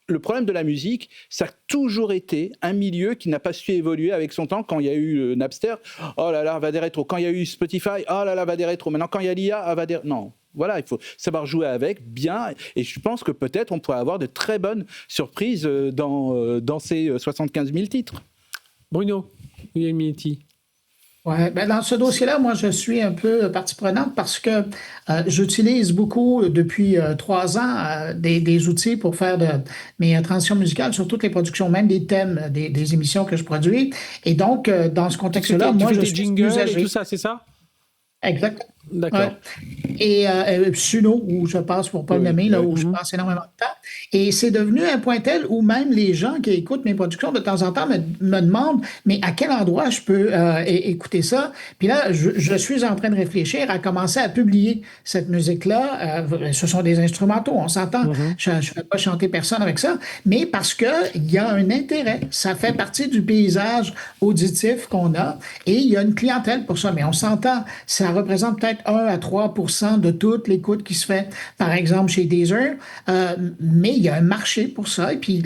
le problème de la musique, ça a toujours été un milieu qui n'a pas su évoluer avec son temps. Quand il y a eu Napster, oh là là, va des rétros. Quand il y a eu Spotify, oh là là, va des rétros. Maintenant, quand il y a l'IA, va des... Non. Voilà, il faut savoir jouer avec bien, et je pense que peut-être on pourrait avoir de très bonnes surprises dans ces 75 000 titres. Bruno, William Minetti. Ouais, ben dans ce dossier-là, moi, je suis un peu partie prenante parce que j'utilise beaucoup depuis 3 ans des outils pour faire mes transitions musicales sur toutes les productions, même des thèmes des émissions que je produis. Et donc, dans ce contexte-là, moi, je suis plus âgé. Et tout ça, c'est ça? Exact. D'accord. Ouais. Et Suno, où je passe pour pas le nommer, là où je passe énormément de temps. Et c'est devenu un point tel où même les gens qui écoutent mes productions de temps en temps me demandent, mais à quel endroit je peux écouter ça? Puis là, je suis en train de réfléchir à commencer à publier cette musique-là. Ce sont des instrumentaux, on s'entend. Je ne vais pas chanter personne avec ça, mais parce qu'il y a un intérêt. Ça fait partie du paysage auditif qu'on a et il y a une clientèle pour ça. Mais on s'entend, ça représente peut-être 1 à 3% de toute l'écoute qui se fait, par exemple, chez Deezer. Mais il y a un marché pour ça. Et puis,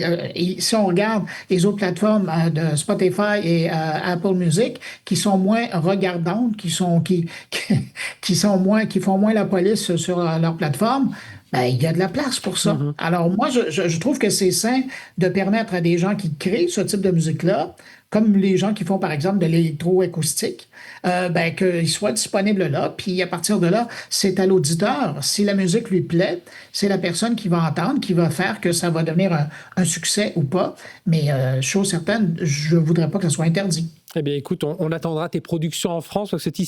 si on regarde les autres plateformes de Spotify et Apple Music, qui sont moins regardantes, qui font moins la police sur leur plateforme, ben, il y a de la place pour ça. Alors, moi, je trouve que c'est sain de permettre à des gens qui créent ce type de musique-là, comme les gens qui font, par exemple, de l'électroacoustique, ben, qu'ils soient disponibles là. Puis à partir de là, c'est à l'auditeur. Si la musique lui plaît, c'est la personne qui va entendre, qui va faire que ça va devenir un succès ou pas. Mais chose certaine, je ne voudrais pas que ça soit interdit. Eh bien, écoute, on attendra tes productions en France, parce que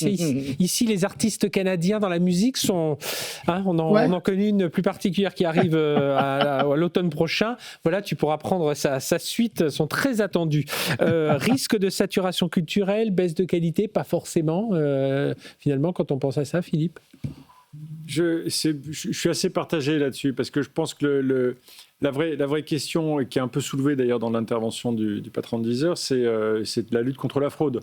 ici, les artistes canadiens dans la musique sont... Hein, on en connaît une plus particulière qui arrive à l'automne prochain. Voilà, tu pourras prendre sa suite, sont très attendus. Risque de saturation culturelle, baisse de qualité, pas forcément, finalement, quand on pense à ça, Philippe? Je suis assez partagé là-dessus, parce que je pense que La vraie question, qui est un peu soulevée d'ailleurs dans l'intervention du patron de Deezer, c'est de la lutte contre la fraude.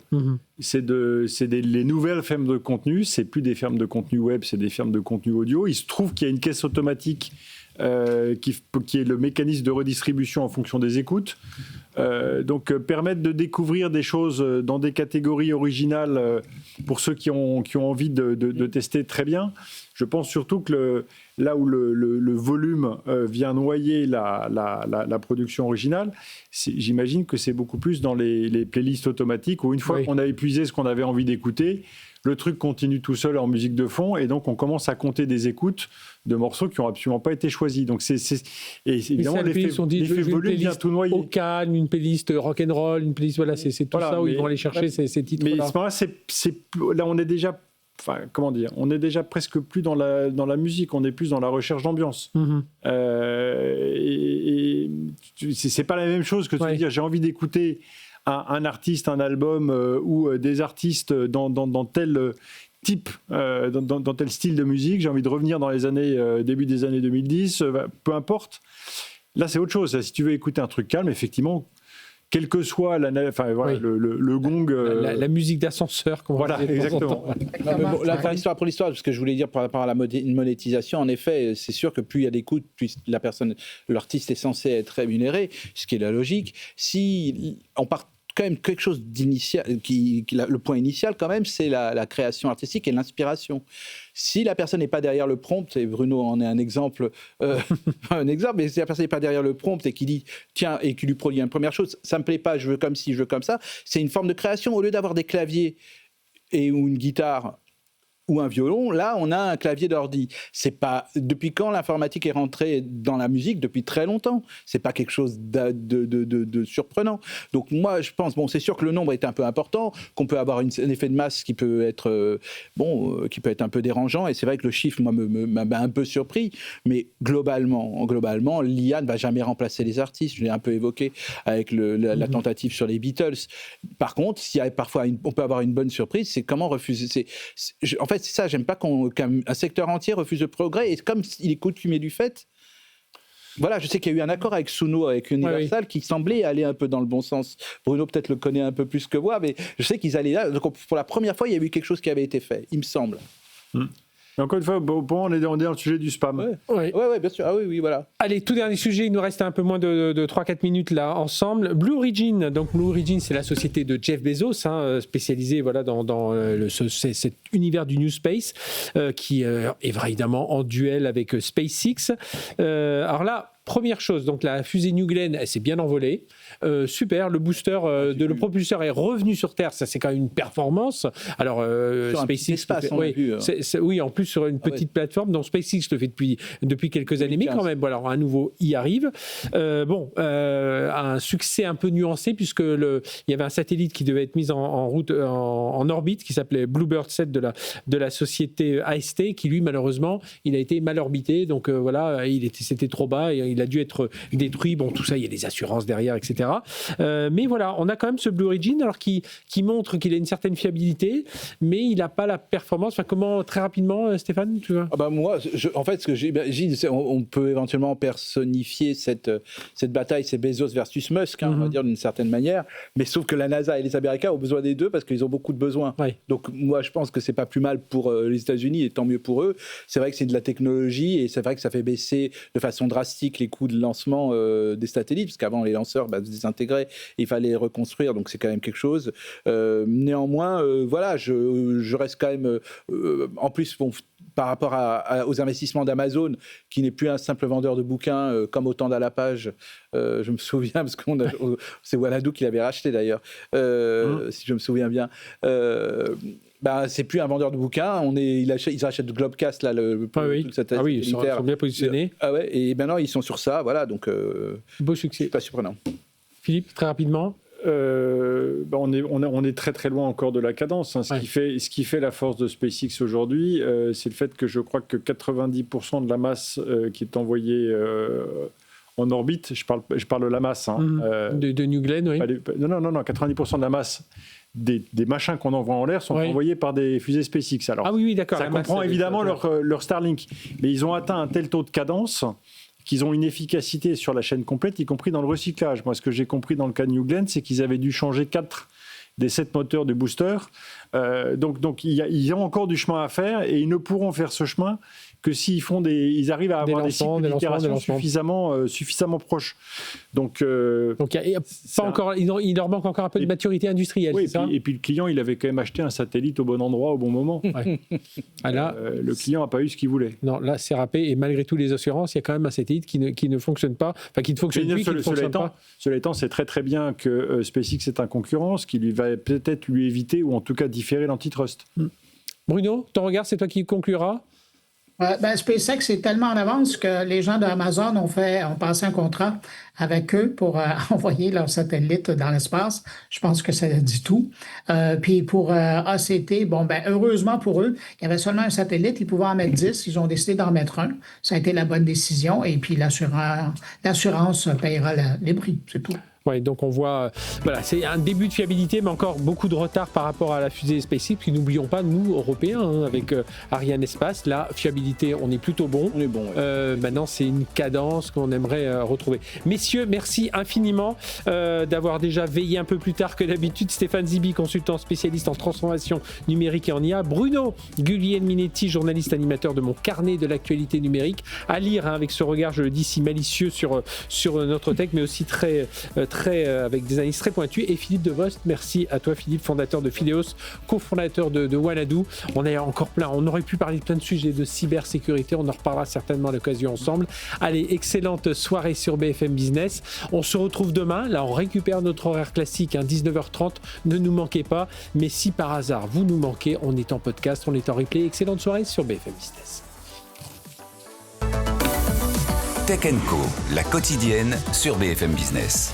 C'est les nouvelles fermes de contenu, c'est plus des fermes de contenu web, c'est des fermes de contenu audio. Il se trouve qu'il y a une caisse automatique qui est le mécanisme de redistribution en fonction des écoutes. Donc permettre de découvrir des choses dans des catégories originales pour ceux qui ont envie de tester, très bien. Je pense surtout que là où le volume vient noyer la production originale, j'imagine que c'est beaucoup plus dans les playlists automatiques où une fois qu'on a épuisé ce qu'on avait envie d'écouter, le truc continue tout seul en musique de fond et donc on commence à compter des écoutes de morceaux qui n'ont absolument pas été choisis. Donc évidemment l'effet volume vient tout noyer. Au calme, une playlist rock'n'roll, une playlist, voilà, c'est tout ça où ils vont aller chercher ces titres-là. Mais à ce moment-là, là on est déjà... Enfin, comment dire, on est déjà presque plus dans la musique, on est plus dans la recherche d'ambiance. Et c'est pas la même chose que de se dire j'ai envie d'écouter un artiste, un album ou des artistes dans tel type, dans tel style de musique. J'ai envie de revenir dans les années début des années 2010, peu importe. Là, c'est autre chose. Si tu veux écouter un truc calme, effectivement. Quel que soit le gong... La musique d'ascenseur, comme voilà, exactement. Pour l'histoire, parce que je voulais dire par rapport à la monétisation, en effet, c'est sûr que plus il y a d'écoute, plus l'artiste est censé être rémunéré, ce qui est la logique. Si on part quand même quelque chose d'initial, le point initial quand même, c'est la création artistique et l'inspiration. Si la personne n'est pas derrière le prompt, et Bruno en est un exemple, mais si la personne n'est pas derrière le prompt et qui dit tiens, et qui lui produit une première chose, ça me plaît pas, je veux comme ci, je veux comme ça, c'est une forme de création. Au lieu d'avoir des claviers ou une guitare ou un violon, là on a un clavier d'ordi. C'est pas depuis quand l'informatique est rentrée dans la musique? Depuis très longtemps. C'est pas quelque chose de surprenant. Donc moi je pense, bon, c'est sûr que le nombre est un peu important, qu'on peut avoir un effet de masse qui peut être qui peut être un peu dérangeant, et c'est vrai que le chiffre moi m'a un peu surpris, mais globalement l'IA ne va jamais remplacer les artistes. Je l'ai un peu évoqué avec la tentative sur les Beatles. Par contre, s'il y a parfois on peut avoir une bonne surprise, c'est comment refuser. En fait, c'est ça, j'aime pas qu'un secteur entier refuse le progrès, et comme il est coutumier du fait, voilà, je sais qu'il y a eu un accord avec Suno, avec Universal, qui semblait aller un peu dans le bon sens. Bruno peut-être le connaît un peu plus que moi, mais je sais qu'ils allaient là. Donc pour la première fois, il y a eu quelque chose qui avait été fait, il me semble. Mais encore une fois, on est dans le sujet du spam. Oui, bien sûr. Ah oui, voilà. Allez, tout dernier sujet, il nous reste un peu moins de 3-4 minutes là ensemble. Blue Origin, donc Blue Origin, c'est la société de Jeff Bezos, spécialisée dans cet univers du New Space, qui est évidemment en duel avec SpaceX. Alors là, première chose, donc la fusée New Glenn, elle s'est bien envolée. Super, le booster, le propulseur est revenu sur Terre, ça c'est quand même une performance. Alors, sur SpaceX, espace, oui, en plus sur une petite plateforme, donc SpaceX le fait depuis quelques années, mais quand même, voilà, à nouveau, y arrive. Un succès un peu nuancé, puisque il y avait un satellite qui devait être mis en route, en orbite, qui s'appelait Bluebird 7 de la société AST, qui lui, malheureusement, il a été mal orbité, donc voilà, c'était trop bas, et il a dû être détruit. Bon, tout ça, il y a des assurances derrière, etc. Mais voilà, on a quand même ce Blue Origin, alors qui montre qu'il a une certaine fiabilité, mais il n'a pas la performance. Enfin, comment, très rapidement, Stéphane, tu vois? Moi, en fait, ce que j'imagine, on peut éventuellement personnifier cette bataille, c'est Bezos versus Musk, on va dire d'une certaine manière, mais sauf que la NASA et les Américains ont besoin des deux parce qu'ils ont beaucoup de besoins. Ouais. Donc moi, je pense que c'est pas plus mal pour les États-Unis, et tant mieux pour eux. C'est vrai que c'est de la technologie, et c'est vrai que ça fait baisser de façon drastique les coûts de lancement des satellites, parce qu'avant les lanceurs se désintégraient, il fallait les reconstruire, donc c'est quand même quelque chose. Néanmoins, voilà, je reste quand même en plus par rapport aux investissements d'Amazon, qui n'est plus un simple vendeur de bouquins comme au temps d'À la Page. Je me souviens, parce que c'est Wanadoo qui l'avait racheté d'ailleurs, si je me souviens bien. C'est plus un vendeur de bouquins. Ils achètent Globecast, là, ils sont bien positionnés. Et maintenant ils sont sur ça, voilà, donc beau succès. C'est pas surprenant. Philippe, très rapidement. On est très très loin encore de la cadence. Ce qui fait la force de SpaceX aujourd'hui, c'est le fait que je crois que 90% de la masse qui est envoyée en orbite, je parle de la masse. De New Glenn, oui. Non, 90% de la masse des machins qu'on envoie en l'air sont envoyés par des fusées SpaceX. Alors, oui, d'accord. Ça comprend évidemment leur Starlink. Mais ils ont atteint un tel taux de cadence qu'ils ont une efficacité sur la chaîne complète, y compris dans le recyclage. Moi, ce que j'ai compris dans le cas de New Glenn, c'est qu'ils avaient dû changer 4 des 7 moteurs du booster. Donc ils ont encore du chemin à faire et ils ne pourront faire ce chemin que s'ils ils arrivent à avoir des cycles d'itération suffisamment proches. Donc il leur manque encore un peu de maturité industrielle. Oui, c'est ça et puis le client, il avait quand même acheté un satellite au bon endroit, au bon moment. Ouais. Le client n'a pas eu ce qu'il voulait. Non, là, c'est râpé. Et malgré toutes les assurances, il y a quand même un satellite qui ne fonctionne pas. Enfin, qui ne fonctionne plus, qui ne fonctionne pas. Cela étant, c'est très très bien que SpaceX est un concurrent, ce qui va peut-être lui éviter, ou en tout cas différer l'antitrust. Bruno, ton regard, c'est toi qui conclura. SpaceX est tellement en avance que les gens d'Amazon ont passé un contrat avec eux pour envoyer leur satellite dans l'espace. Je pense que ça dit tout. Puis pour ACT, heureusement pour eux, il y avait seulement un satellite, ils pouvaient en mettre 10, ils ont décidé d'en mettre un. Ça a été la bonne décision et puis l'assurance payera les prix, c'est tout. Ouais, donc on voit, c'est un début de fiabilité, mais encore beaucoup de retard par rapport à la fusée SpaceX. Puis n'oublions pas, nous, Européens, avec Ariane Espace, la fiabilité, on est plutôt bon. On est bon. Ouais. Maintenant, c'est une cadence qu'on aimerait retrouver. Messieurs, merci infiniment d'avoir déjà veillé un peu plus tard que d'habitude. Stéphane Zibi, consultant spécialiste en transformation numérique et en IA. Bruno Guglielminetti, journaliste animateur de mon carnet de l'actualité numérique. À lire avec ce regard, je le dis, si malicieux sur notre tech, mais aussi très avec des analyses très pointues. Et Philippe Devost, merci à toi Philippe, fondateur de Phileos, cofondateur de Wanadoo. On a encore plein, on aurait pu parler de plein de sujets de cybersécurité, on en reparlera certainement à l'occasion ensemble. Allez, excellente soirée sur BFM Business. On se retrouve demain, là on récupère notre horaire classique, 19h30, ne nous manquez pas. Mais si par hasard vous nous manquez, on est en podcast, on est en replay. Excellente soirée sur BFM Business. Tech & Co, la quotidienne sur BFM Business.